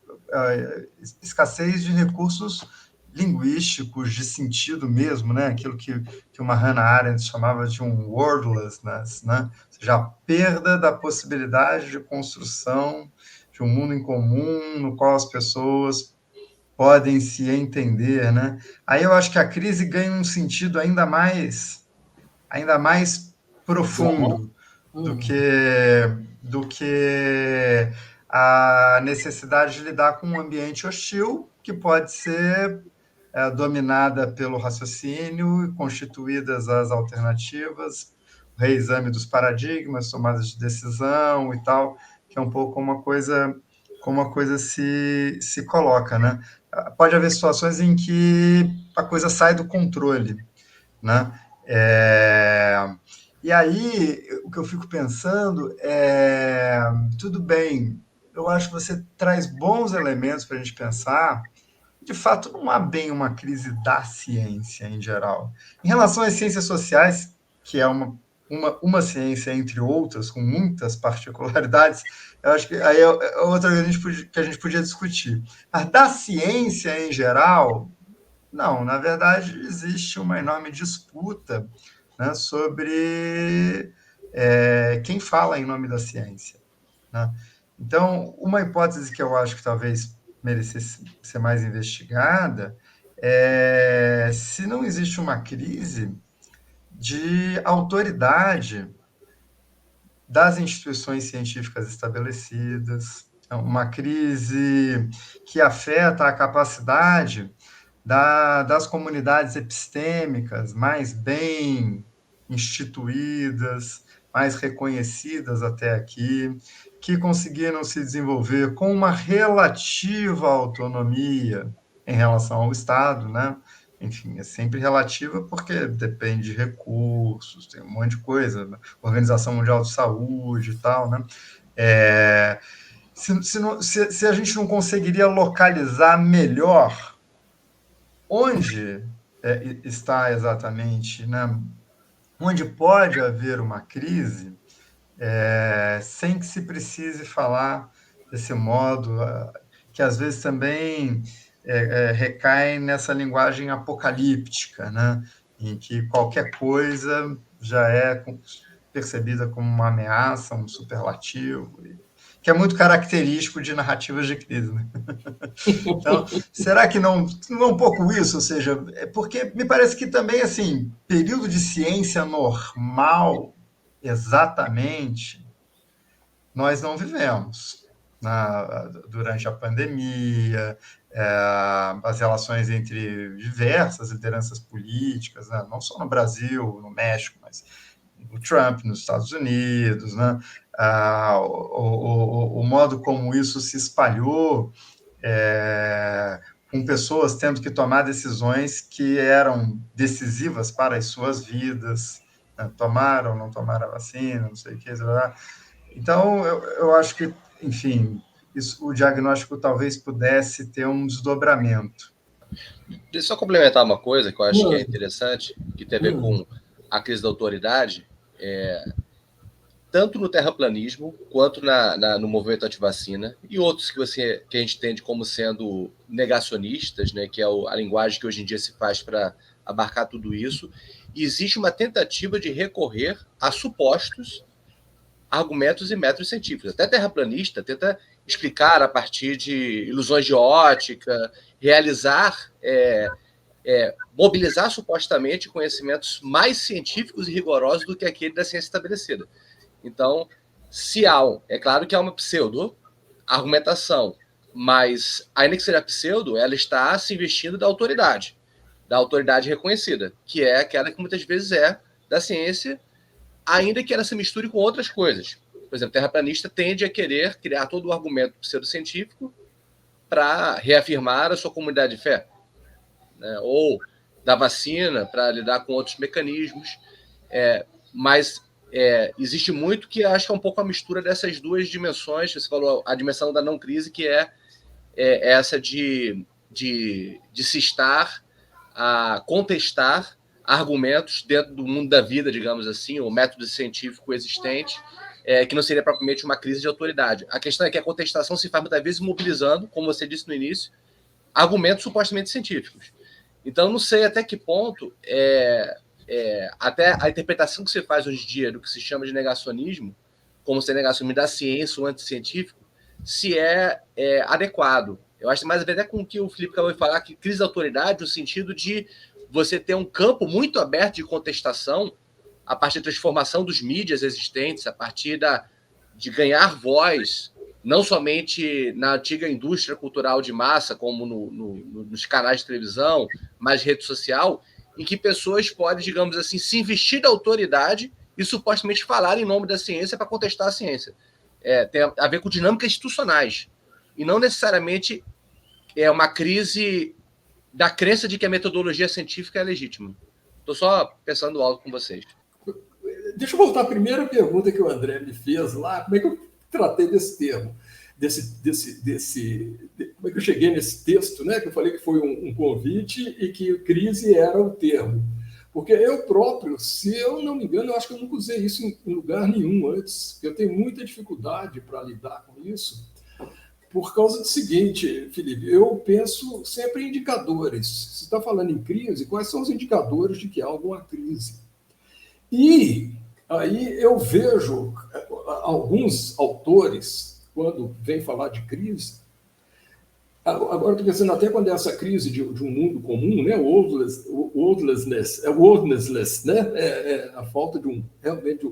escassez de recursos linguísticos, de sentido mesmo, né? Aquilo que uma Hannah Arendt chamava de um wordlessness, né? Ou seja, a perda da possibilidade de construção de um mundo em comum no qual as pessoas podem se entender, né? Aí eu acho que a crise ganha um sentido ainda mais profundo do que a necessidade de lidar com um ambiente hostil que pode ser dominada pelo raciocínio, constituídas as alternativas, o reexame dos paradigmas, tomadas de decisão e tal, que é um pouco como a coisa se coloca, né? Pode haver situações em que a coisa sai do controle, né? E aí, o que eu fico pensando tudo bem, eu acho que você traz bons elementos para a gente pensar. De fato, não há bem uma crise da ciência em geral. Em relação às ciências sociais, que é uma ciência entre outras, com muitas particularidades, eu acho que aí é outra que a gente podia discutir. Mas da ciência em geral, não, na verdade, existe uma enorme disputa, né, sobre quem fala em nome da ciência, né? Então, uma hipótese que eu acho que talvez merecesse ser mais investigada é se não existe uma crise de autoridade das instituições científicas estabelecidas, uma crise que afeta a capacidade das comunidades epistêmicas mais bem instituídas, mais reconhecidas até aqui, que conseguiram se desenvolver com uma relativa autonomia em relação ao Estado, né? Enfim, é sempre relativa porque depende de recursos, tem um monte de coisa, né? Organização Mundial de Saúde e tal, né? Se a gente não conseguiria localizar melhor onde está exatamente, né? Onde pode haver uma crise, sem que se precise falar desse modo que às vezes também recaem nessa linguagem apocalíptica, né? Em que qualquer coisa já é percebida como uma ameaça, um superlativo, que é muito característico de narrativas de crise, né? Então, será que não é um pouco isso? Ou seja, porque me parece que também, assim, período de ciência normal, exatamente, nós não vivemos. Durante a pandemia, as relações entre diversas lideranças políticas, né? Não só no Brasil, no México, mas o Trump nos Estados Unidos, né? O modo como isso se espalhou, com pessoas tendo que tomar decisões que eram decisivas para as suas vidas, né? Tomaram ou não tomaram a vacina, não sei o que, então eu acho que, enfim, o diagnóstico talvez pudesse ter um desdobramento. Deixa eu só complementar uma coisa que eu acho que é interessante, que tem a ver com a crise da autoridade, tanto no terraplanismo, quanto no movimento antivacina, e outros que a gente entende como sendo negacionistas, né, que é a linguagem que hoje em dia se faz para abarcar tudo isso, e existe uma tentativa de recorrer a supostos argumentos e métodos científicos. Até terraplanista tenta explicar a partir de ilusões de ótica, realizar, mobilizar supostamente conhecimentos mais científicos e rigorosos do que aquele da ciência estabelecida. Então, é claro que há uma pseudo-argumentação, mas, ainda que seja pseudo, ela está se investindo da autoridade reconhecida, que é aquela que muitas vezes é da ciência, ainda que ela se misture com outras coisas. Por exemplo, o terraplanista tende a querer criar todo o argumento pseudocientífico para reafirmar a sua comunidade de fé, né? Ou da vacina para lidar com outros mecanismos. Mas existe muito que acho que é um pouco a mistura dessas duas dimensões. Você falou a dimensão da não crise, que é essa de se estar a contestar argumentos dentro do mundo da vida, digamos assim, o método científico existente, que não seria propriamente uma crise de autoridade. A questão é que a contestação se faz muitas vezes mobilizando, como você disse no início, argumentos supostamente científicos. Então, não sei até que ponto até a interpretação que se faz hoje em dia do que se chama de negacionismo, como se é negacionismo da ciência ou anticientífico, se é adequado. Eu acho mais a ver até com o que o Felipe acabou de falar, que crise de autoridade, no sentido de você ter um campo muito aberto de contestação a partir da transformação dos mídias existentes, a partir de ganhar voz, não somente na antiga indústria cultural de massa, como nos canais de televisão, mas rede social, em que pessoas podem, digamos assim, se investir da autoridade e supostamente falar em nome da ciência para contestar a ciência. Tem a ver com dinâmicas institucionais, e não necessariamente é uma crise da crença de que a metodologia científica é legítima. Estou só pensando alto com vocês. Deixa eu voltar à primeira pergunta que o André me fez lá. Como é que eu tratei desse termo? Como é que eu cheguei nesse texto, né? Que eu falei que foi um convite e que crise era o termo. Porque eu próprio, se eu não me engano, eu acho que eu nunca usei isso em lugar nenhum antes. Eu tenho muita dificuldade para lidar com isso. Por causa do seguinte, Felipe, eu penso sempre em indicadores. Você está falando em crise, quais são os indicadores de que há alguma crise? E aí eu vejo alguns autores, quando vêm falar de crise, agora estou pensando até quando é essa crise de um mundo comum, né? O worldlessness, né? A falta de realmente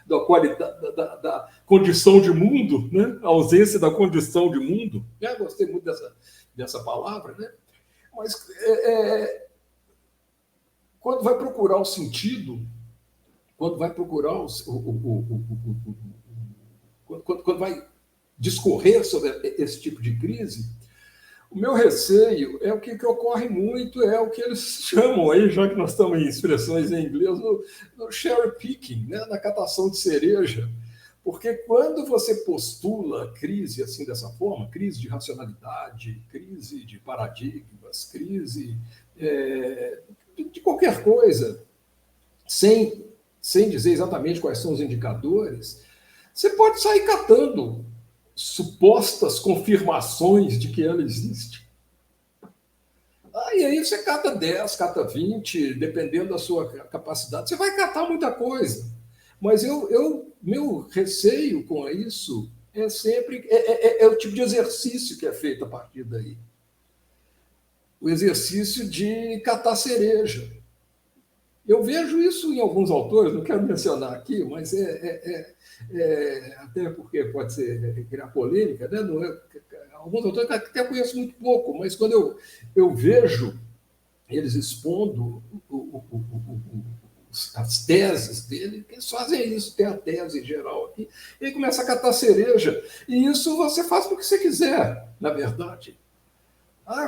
da qualidade, da condição de mundo, né? A ausência da condição de mundo. Eu gostei muito dessa palavra, né? Mas quando vai procurar o sentido, quando vai procurar quando vai discorrer sobre esse tipo de crise, o meu receio é o que ocorre muito, é o que eles chamam aí, já que nós estamos em expressões em inglês, no cherry picking, né? Na catação de cereja. Porque quando você postula crise assim dessa forma, crise de racionalidade, crise de paradigmas, crise de qualquer coisa, sem dizer exatamente quais são os indicadores, você pode sair catando supostas confirmações de que ela existe. E aí você cata 10, cata 20, dependendo da sua capacidade. Você vai catar muita coisa. Mas meu receio com isso é sempre o tipo de exercício que é feito a partir daí. O exercício de catar cereja. Eu vejo isso em alguns autores, não quero mencionar aqui, mas até porque pode ser criar polêmica, né? Alguns autores até conheço muito pouco, mas quando eu vejo eles expondo as teses dele, eles fazem isso, tem a tese geral aqui, e aí começa a catar cereja. E isso você faz porque você quiser, na verdade.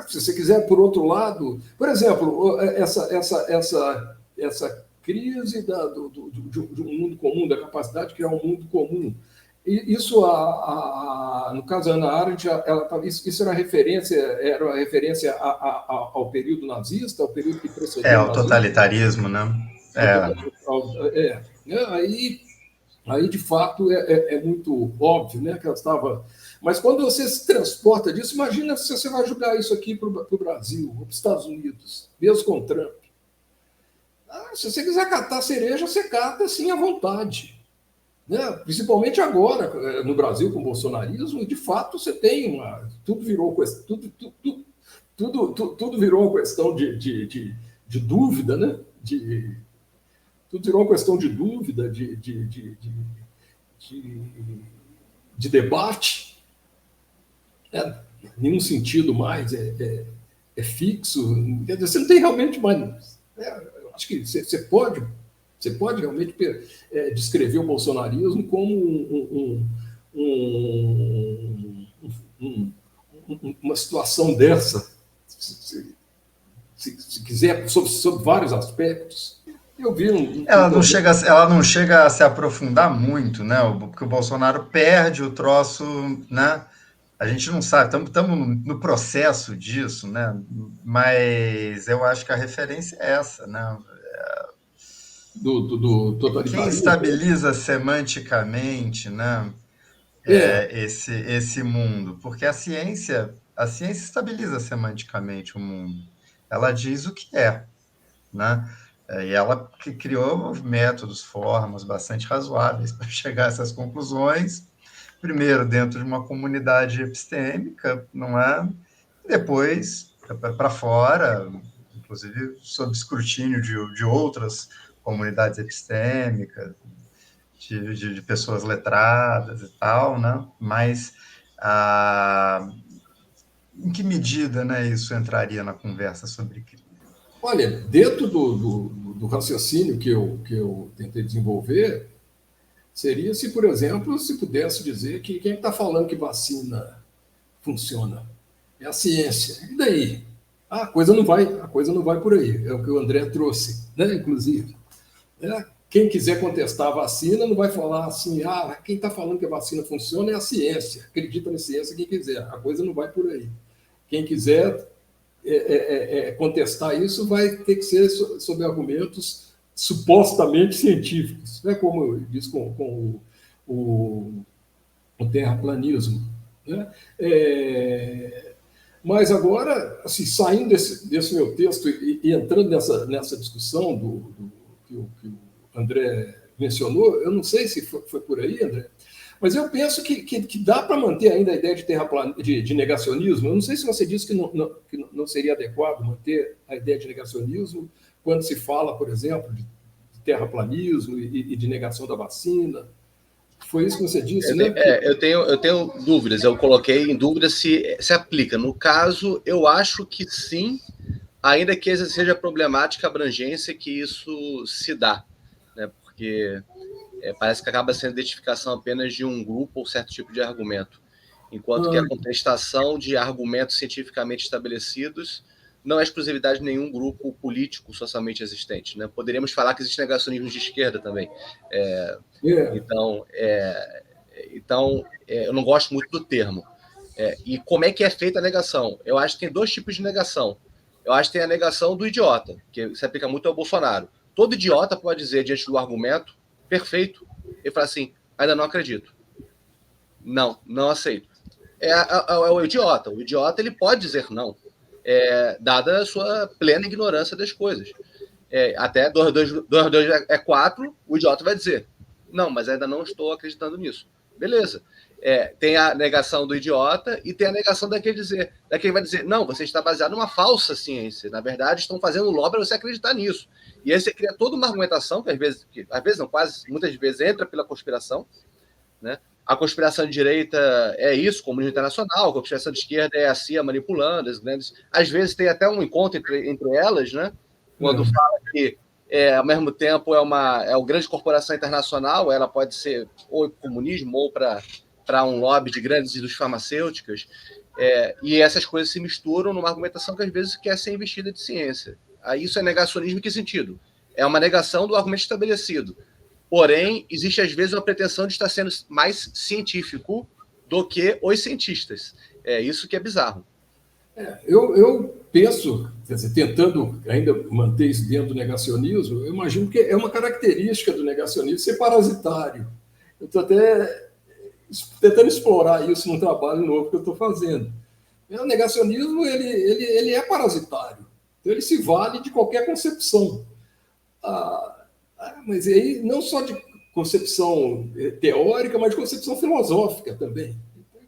Se você quiser, por outro lado, por exemplo, essa crise de um mundo comum, da capacidade de criar um mundo comum. E isso, no caso da Hannah Arendt, isso era referência ao período nazista, ao período que precedeu o ao totalitarismo, né? Aí, de fato, é muito óbvio, né, que ela estava... Mas quando você se transporta disso, imagina se você vai jogar isso aqui para o Brasil, para os Estados Unidos, mesmo com Trump. Se você quiser catar cereja, você cata assim à vontade. Né? Principalmente agora, no Brasil, com o bolsonarismo, de fato você tem tudo virou uma questão de dúvida, né? Tudo virou uma questão de dúvida, de debate. Nenhum sentido mais é fixo. Quer dizer, você não tem realmente mais. Acho que você pode realmente descrever o bolsonarismo como uma situação dessa, se quiser, sob vários aspectos. Eu vi ela não chega a se aprofundar muito, né? Porque o Bolsonaro perde o troço, né? A gente não sabe, estamos no processo disso, né? Mas eu acho que a referência é essa, né? Do totalitarismo. Quem estabiliza semanticamente, né? Esse mundo, porque a ciência estabiliza semanticamente o mundo. Ela diz o que é, né? E ela criou métodos, formas bastante razoáveis para chegar a essas conclusões. Primeiro, dentro de uma comunidade epistêmica, não é? E depois, para fora, inclusive sob escrutínio de outras comunidades epistêmicas, de pessoas letradas e tal, né? Mas em que medida, né, isso entraria na conversa sobre crime? Olha, dentro do raciocínio que eu tentei desenvolver, seria se, por exemplo, se pudesse dizer que quem está falando que vacina funciona é a ciência. E daí? A coisa não vai por aí. É o que o André trouxe, né, inclusive. Quem quiser contestar a vacina não vai falar assim, quem está falando que a vacina funciona é a ciência. Acredita na ciência quem quiser. A coisa não vai por aí. Quem quiser contestar isso vai ter que ser sob argumentos supostamente científicos, né? Como diz com o terraplanismo. Né? Mas agora, assim, saindo desse meu texto e entrando nessa discussão que o André mencionou, eu não sei se foi por aí, André, mas eu penso que dá para manter ainda a ideia de negacionismo. Eu não sei se você disse que não seria adequado manter a ideia de negacionismo quando se fala, por exemplo, de terraplanismo e de negação da vacina. Foi isso que você disse, né? Eu tenho dúvidas. Eu coloquei em dúvida se aplica. No caso, eu acho que sim, ainda que seja problemática a abrangência que isso se dá, né? Porque parece que acaba sendo identificação apenas de um grupo ou certo tipo de argumento, enquanto que a contestação de argumentos cientificamente estabelecidos não é exclusividade de nenhum grupo político socialmente existente, né? Poderíamos falar que existe negacionismo de esquerda também. Então, eu não gosto muito do termo. E como é que é feita a negação? Eu acho que tem dois tipos de negação. Eu acho que tem a negação do idiota, que se aplica muito ao Bolsonaro. Todo idiota pode dizer, diante do argumento perfeito, ele fala assim, ainda não acredito. Não aceito. É o idiota. O idiota ele pode dizer não, dada a sua plena ignorância das coisas. Até 2 + 2 é 4, o idiota vai dizer, não, mas ainda não estou acreditando nisso. Beleza. Tem a negação do idiota e tem a negação daquele vai dizer, não, você está baseado numa falsa ciência. Na verdade, estão fazendo lobby para você acreditar nisso. E aí você cria toda uma argumentação que às vezes não, muitas vezes entra pela conspiração, né? A conspiração de direita é isso, comunismo internacional, a conspiração de esquerda é a CIA manipulando as grandes. Às vezes tem até um encontro entre elas, né? Quando fala que, ao mesmo tempo, é uma grande corporação internacional, ela pode ser ou comunismo ou para um lobby de grandes indústrias farmacêuticas, e essas coisas se misturam numa argumentação que às vezes quer ser investida de ciência. Aí isso é negacionismo em que sentido? É uma negação do argumento estabelecido. Porém, existe às vezes uma pretensão de estar sendo mais científico do que os cientistas. É isso que é bizarro. Eu penso, quer dizer, tentando ainda manter isso dentro do negacionismo, eu imagino que é uma característica do negacionismo ser parasitário. Eu estou até tentando explorar isso num trabalho novo que eu estou fazendo. O negacionismo ele é parasitário. Então, ele se vale de qualquer concepção. Mas aí não só de concepção teórica, mas de concepção filosófica também.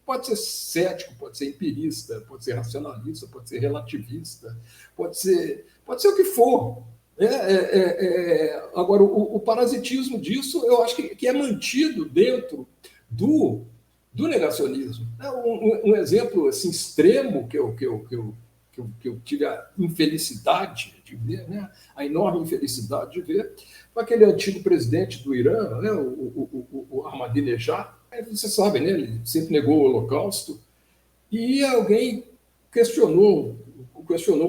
Pode ser cético, pode ser empirista, pode ser racionalista, pode ser relativista, pode ser o que for. Agora, o parasitismo disso, eu acho que é mantido dentro do negacionismo. Um exemplo assim, extremo que eu tive a infelicidade de ver, né? A enorme infelicidade de ver, foi aquele antigo presidente do Irã, né? o Ahmadinejad. Você sabe, né? Ele sempre negou o Holocausto, e alguém questionou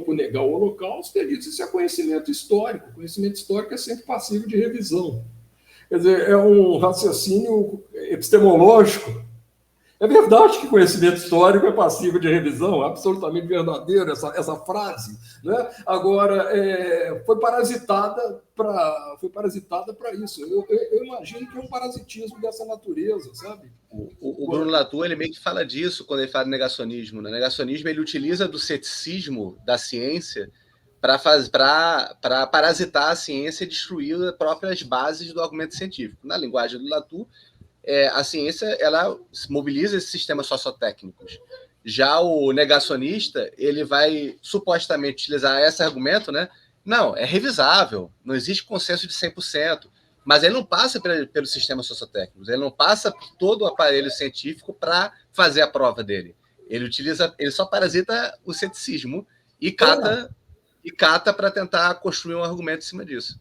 por negar o Holocausto, ele disse: isso é conhecimento histórico. O conhecimento histórico é sempre passível de revisão. Quer dizer, é um raciocínio epistemológico. É verdade que conhecimento histórico é passível de revisão, absolutamente verdadeiro essa frase, né? Agora, foi parasitada para isso. Eu imagino que é um parasitismo dessa natureza, sabe? O Bruno Latour, ele meio que fala disso quando ele fala de negacionismo. Né? Negacionismo, ele utiliza do ceticismo da ciência para parasitar a ciência e destruir as próprias bases do argumento científico. Na linguagem do Latour, a ciência ela mobiliza esses sistemas sociotécnicos. Já o negacionista, ele vai supostamente utilizar esse argumento, né? Não, é revisável, não existe consenso de 100%, mas ele não passa pelos sistemas sociotécnicos, ele não passa por todo o aparelho científico para fazer a prova dele. Ele só parasita o ceticismo e cata para tentar construir um argumento em cima disso.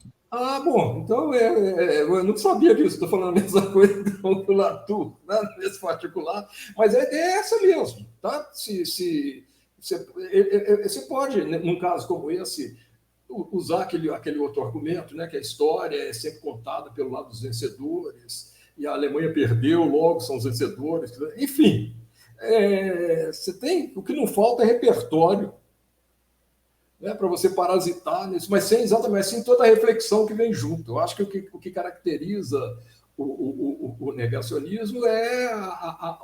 Bom, então eu não sabia disso, estou falando a mesma coisa do Latour, né, nesse particular, mas a ideia é essa mesmo, tá? Você pode, num caso como esse, usar aquele outro argumento, né, que a história é sempre contada pelo lado dos vencedores, e a Alemanha perdeu, logo são os vencedores, enfim, o que não falta é repertório, né, para você parasitar nisso, mas sem toda a reflexão que vem junto. Eu acho que o que caracteriza o negacionismo é a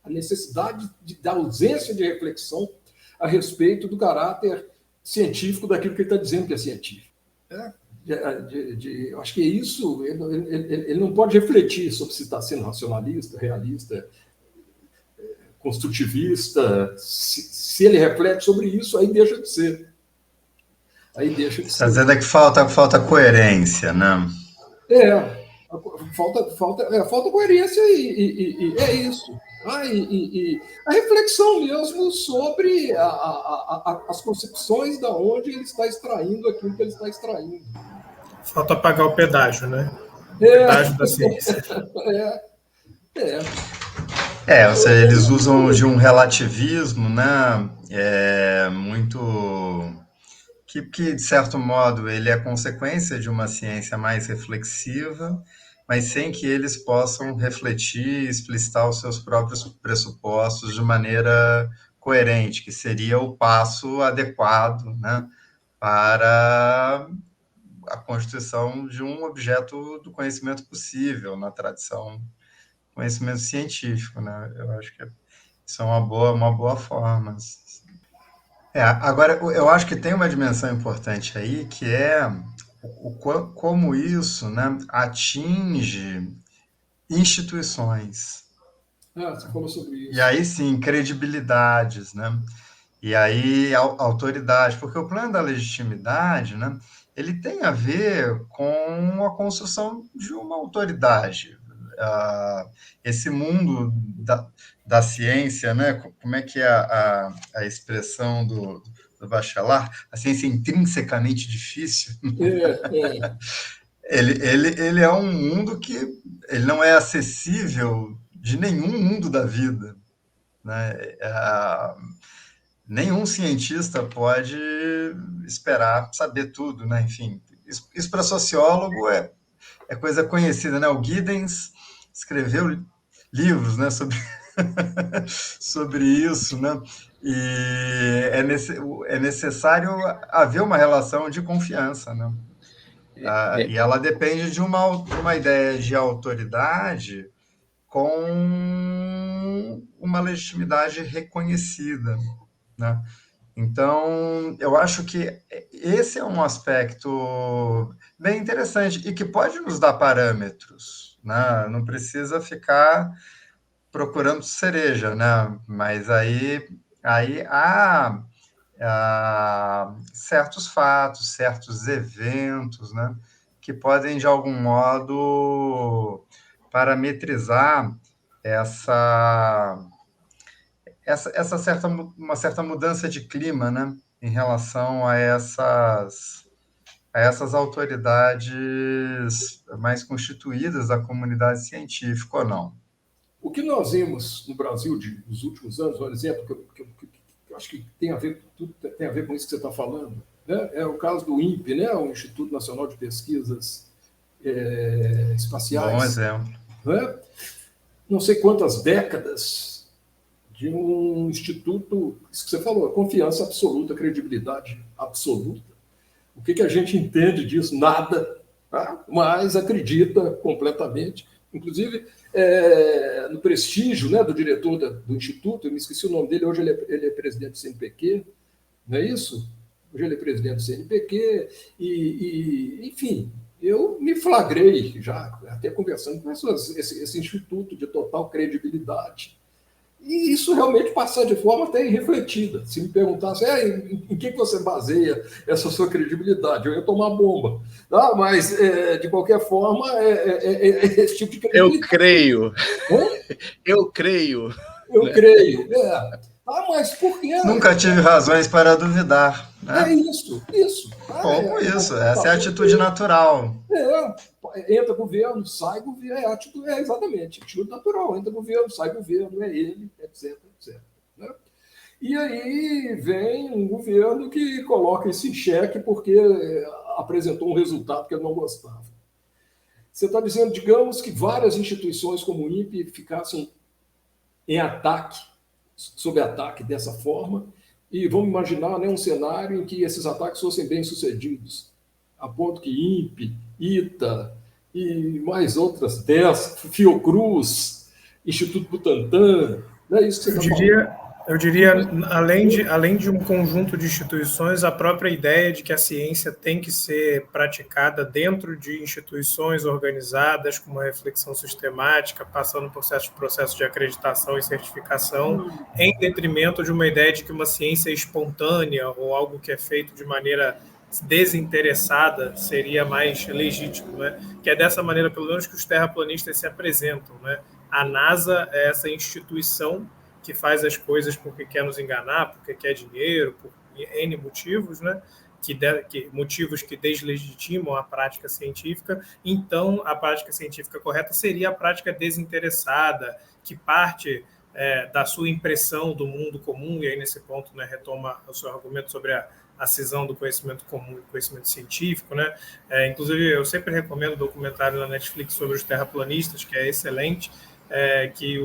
necessidade da ausência de reflexão a respeito do caráter científico daquilo que ele está dizendo que é científico. Eu acho que isso, ele não pode refletir sobre se está sendo racionalista, realista, construtivista. Se ele reflete sobre isso, aí deixa de ser. Está dizendo que falta coerência, né? Falta coerência e é isso. E a reflexão mesmo sobre as concepções da onde ele está extraindo aquilo que ele está extraindo. Falta pagar o pedágio, né? O pedágio da ciência. Ou seja, eles usam de um relativismo, né? Muito... Que, de certo modo, ele é consequência de uma ciência mais reflexiva, mas sem que eles possam refletir e explicitar os seus próprios pressupostos de maneira coerente, que seria o passo adequado, né, para a constituição de um objeto do conhecimento possível na tradição conhecimento científico, né? Eu acho que isso é uma boa forma. Agora, eu acho que tem uma dimensão importante aí, que é como isso, né, atinge instituições. Você falou sobre E isso. aí sim, credibilidades, né? E aí autoridade, porque o plano da legitimidade, né, ele tem a ver com a construção de uma autoridade. Esse mundo da ciência, né? Como é que é a expressão do Bachelard? A ciência é intrinsecamente difícil. É. Ele é um mundo que ele não é acessível de nenhum mundo da vida, né? Nenhum cientista pode esperar saber tudo, né? Enfim, isso para sociólogo é coisa conhecida, né? O Giddens escreveu livros, né, sobre isso, né? E é necessário haver uma relação de confiança, né? E ela depende de uma ideia de autoridade com uma legitimidade reconhecida, né? Então, eu acho que esse é um aspecto bem interessante e que pode nos dar parâmetros, né? Não precisa ficar procurando cereja, né? Mas aí há certos fatos, certos eventos, né? Que podem, de algum modo, parametrizar essa uma certa mudança de clima, né, em relação a essas autoridades mais constituídas da comunidade científica, ou não? O que nós vimos no Brasil nos últimos anos, por exemplo, que eu acho que tudo tem a ver com isso que você está falando, né? É o caso do INPE, né? O Instituto Nacional de Pesquisas Espaciais. Bom exemplo. Né? Não sei quantas décadas de um instituto, isso que você falou, confiança absoluta, credibilidade absoluta. O que a gente entende disso? Nada, tá? Mas acredita completamente. Inclusive, no prestígio, né, do diretor do Instituto, eu me esqueci o nome dele, hoje ele é presidente do CNPq, não é isso? Hoje ele é presidente do CNPq, enfim, eu me flagrei já, até conversando com esse instituto de total credibilidade. E isso realmente passa de forma até irrefletida. Se me perguntasse em que você baseia essa sua credibilidade, eu ia tomar bomba. Mas, de qualquer forma, esse tipo de credibilidade. Eu creio. Hã? Eu creio. Eu creio. Mas por quê? Nunca tive razões para duvidar. Né? É isso. Como isso? Essa é a atitude natural. Entra governo, sai governo, exatamente, atitude natural, entra governo, sai governo, é ele, etc. Né? E aí vem um governo que coloca isso em xeque porque apresentou um resultado que ele não gostava. Você está dizendo, digamos, que várias instituições como o INPE ficassem sob ataque dessa forma, e vamos imaginar, né, um cenário em que esses ataques fossem bem-sucedidos, a ponto que INPE, ITA e mais outras 10, Fiocruz, Instituto Butantan, não é isso que você está falando? Eu diria, além de um conjunto de instituições, a própria ideia de que a ciência tem que ser praticada dentro de instituições organizadas, com uma reflexão sistemática, passando por certos processos de acreditação e certificação, em detrimento de uma ideia de que uma ciência espontânea ou algo que é feito de maneira desinteressada seria mais legítimo, né? Que é dessa maneira, pelo menos, que os terraplanistas se apresentam, né? A NASA é essa instituição que faz as coisas porque quer nos enganar, porque quer dinheiro, por N motivos, né? Motivos que deslegitimam a prática científica. Então, a prática científica correta seria a prática desinteressada, que parte da sua impressão do mundo comum, e aí nesse ponto, né, retoma o seu argumento sobre a cisão do conhecimento comum e conhecimento científico, né? Inclusive, eu sempre recomendo o documentário na Netflix sobre os terraplanistas, que é excelente, que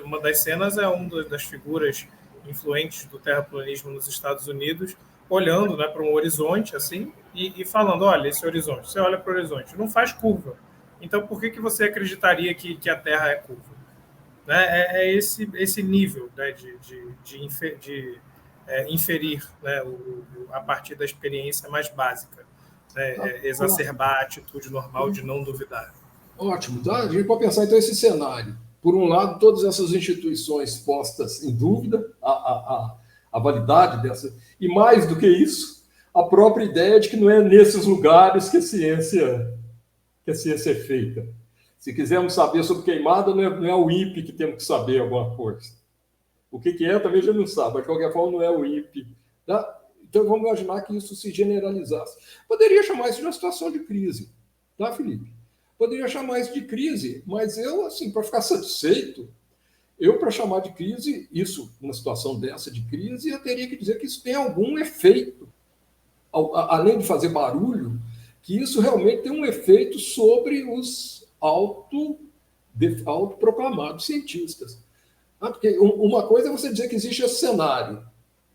uma das cenas é uma das figuras influentes do terraplanismo nos Estados Unidos, olhando, né, para um horizonte assim e falando, olha, esse horizonte, você olha para o horizonte, não faz curva. Então, por que você acreditaria que a Terra é curva? né? É esse nível, né, de inferir, né, a partir da experiência mais básica, né, exacerbar a atitude normal de não duvidar. Ótimo. Tá? A gente pode pensar, então, esse cenário. Por um lado, todas essas instituições postas em dúvida, a validade dessa, e mais do que isso, a própria ideia de que não é nesses lugares que a ciência é feita. Se quisermos saber sobre queimada, não é o INPE que temos que saber alguma coisa. O que é, também já não sabe, mas de qualquer forma não é o INPE. Tá? Então vamos imaginar que isso se generalizasse. Poderia chamar isso de uma situação de crise, tá, Felipe? Poderia chamar isso de crise, mas eu, assim, para ficar satisfeito, para chamar de crise, isso, uma situação dessa de crise, eu teria que dizer que isso tem algum efeito, além de fazer barulho, que isso realmente tem um efeito sobre os autoproclamados cientistas. Porque uma coisa é você dizer que existe esse cenário.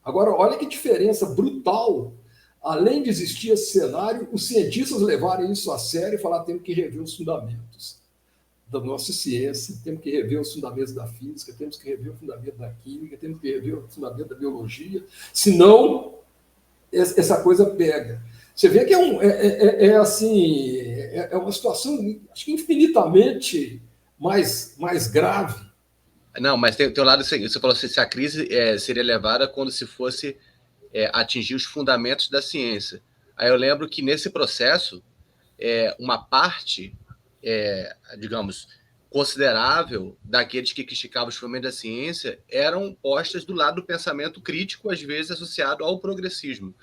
Agora, olha que diferença brutal. Além de existir esse cenário, os cientistas levarem isso a sério e falar: temos que rever os fundamentos da nossa ciência, temos que rever os fundamentos da física, temos que rever o fundamento da química, temos que rever o fundamento da biologia, senão essa coisa pega. Você vê que é uma situação, acho que infinitamente mais grave. Não, mas tem o lado seguinte. Você falou assim, se a crise seria levada quando se fosse atingir os fundamentos da ciência. Aí eu lembro que nesse processo, uma parte, digamos, considerável daqueles que criticavam os fundamentos da ciência eram postas do lado do pensamento crítico, às vezes associado ao progressismo.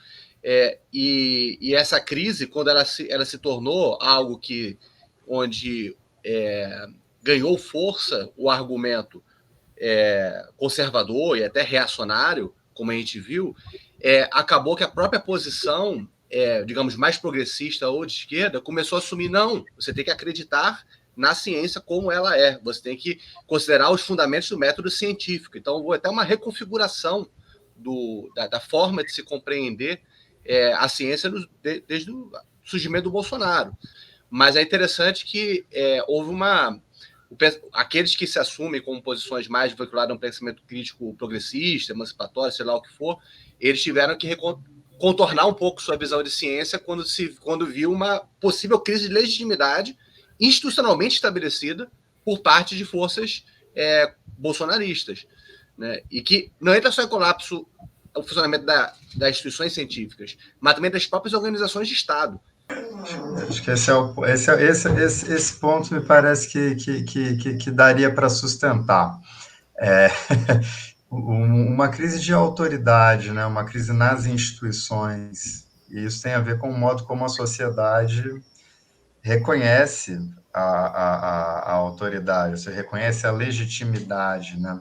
E essa crise, quando ela se tornou algo onde ganhou força o argumento conservador e até reacionário, como a gente viu, acabou que a própria posição, digamos, mais progressista ou de esquerda, começou a assumir: não, você tem que acreditar na ciência como ela é, você tem que considerar os fundamentos do método científico. Então, houve até uma reconfiguração da forma de se compreender a ciência desde o surgimento do Bolsonaro. Mas é interessante que houve aqueles que se assumem como posições mais vinculadas a um pensamento crítico progressista, emancipatório, sei lá o que for, eles tiveram que contornar um pouco sua visão de ciência quando viu uma possível crise de legitimidade institucionalmente estabelecida por parte de forças bolsonaristas, né? E que não entra só em colapso o funcionamento das instituições científicas, mas também das próprias organizações de Estado. Acho que esse ponto me parece que daria para sustentar. Uma crise de autoridade, né? Uma crise nas instituições, e isso tem a ver com o modo como a sociedade reconhece a autoridade, você reconhece a legitimidade, né?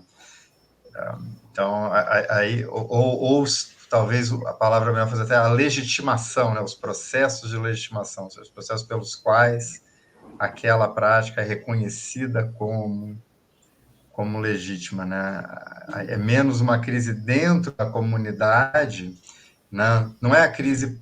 Então, aí, ou talvez a palavra melhor fosse até a legitimação, né? Os processos de legitimação, os processos pelos quais aquela prática é reconhecida como legítima, né? É menos uma crise dentro da comunidade, né? Não é a crise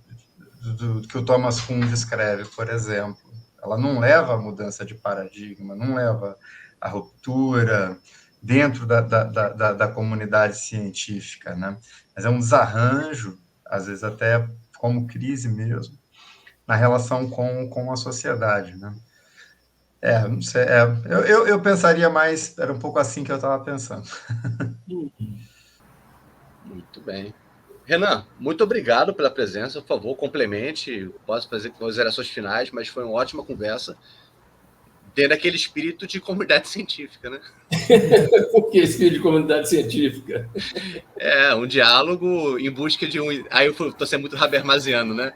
que o Thomas Kuhn descreve, por exemplo. Ela não leva à mudança de paradigma, não leva à ruptura dentro da comunidade científica, né? Mas é um desarranjo, às vezes até como crise mesmo, na relação com a sociedade, né? Não sei, eu pensaria mais, era um pouco assim que eu estava pensando. Muito bem. Renan, muito obrigado pela presença. Por favor, complemente. Posso fazer considerações finais, mas foi uma ótima conversa, tendo aquele espírito de comunidade científica, né? Por que espírito de comunidade científica? Um diálogo em busca de um... Aí eu estou sendo muito habermasiano, né?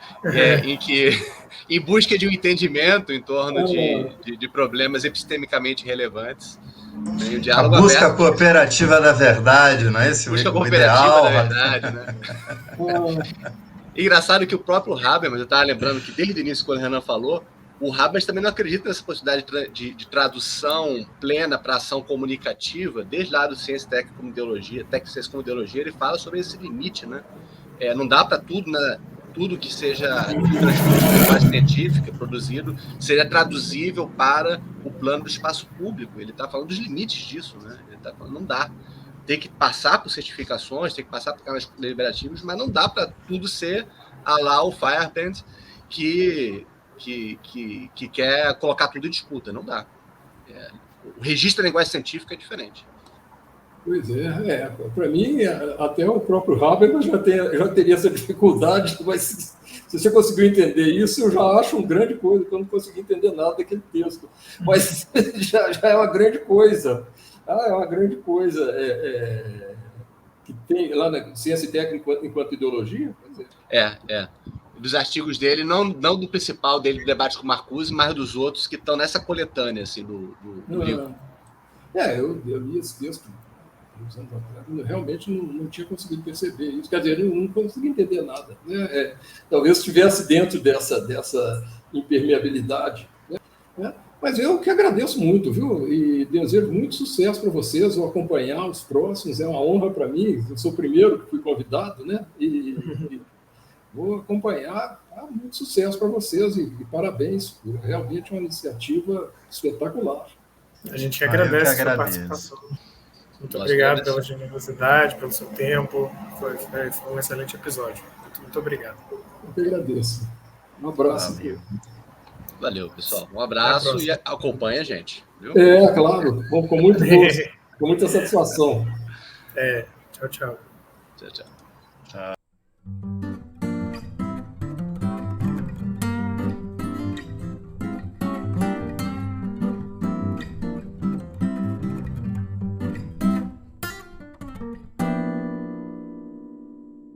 Em busca de um entendimento em torno de problemas epistemicamente relevantes. A busca cooperativa da verdade, não é esse busca o cooperativa ideal? Da verdade, né? Engraçado que o próprio Habermas, eu estava lembrando que desde o início, quando o Renan falou, o Habermas também não acredita nessa possibilidade de tradução plena para ação comunicativa, desde lá do Ciência Técnica como Ideologia, Técnica como Ideologia, ele fala sobre esse limite, né? Não dá para tudo que seja transcrito científica, produzido, seja traduzível para o plano do espaço público, ele está falando dos limites disso, né? Ele tá falando, não dá. Tem que passar por certificações, tem que passar por canais deliberativos, mas não dá para tudo ser a lá o Fireband que quer colocar tudo em disputa. Não dá. O registro da linguagem científica é diferente. Pois para mim, até o próprio Habermas já teria essa dificuldade, mas se você conseguiu entender isso, eu já acho uma grande coisa, porque eu não consegui entender nada daquele texto. Mas já é uma grande coisa. É uma grande coisa que tem lá na Ciência e Técnica enquanto ideologia. Dos artigos dele, não do principal dele, do debate com o Marcuse, mas dos outros que estão nessa coletânea assim, do livro. Eu li esse texto uns anos atrás, eu realmente não tinha conseguido perceber isso. Quer dizer, eu não consegui entender nada. Né? Talvez estivesse dentro dessa impermeabilidade. Né? Mas eu que agradeço muito, viu? E desejo muito sucesso para vocês, vou acompanhar os próximos, é uma honra para mim, eu sou o primeiro que fui convidado, né? E vou acompanhar, muito sucesso para vocês e parabéns, realmente uma iniciativa espetacular. A gente agradece a sua participação. Muito obrigado pela generosidade, pelo seu tempo, foi um excelente episódio. Muito obrigado. Eu que agradeço. Um abraço. Valeu, pessoal. Um abraço e acompanha a gente. Viu? Claro. Com muito gosto. Com muita satisfação. Tchau, tchau. Tchau, tchau.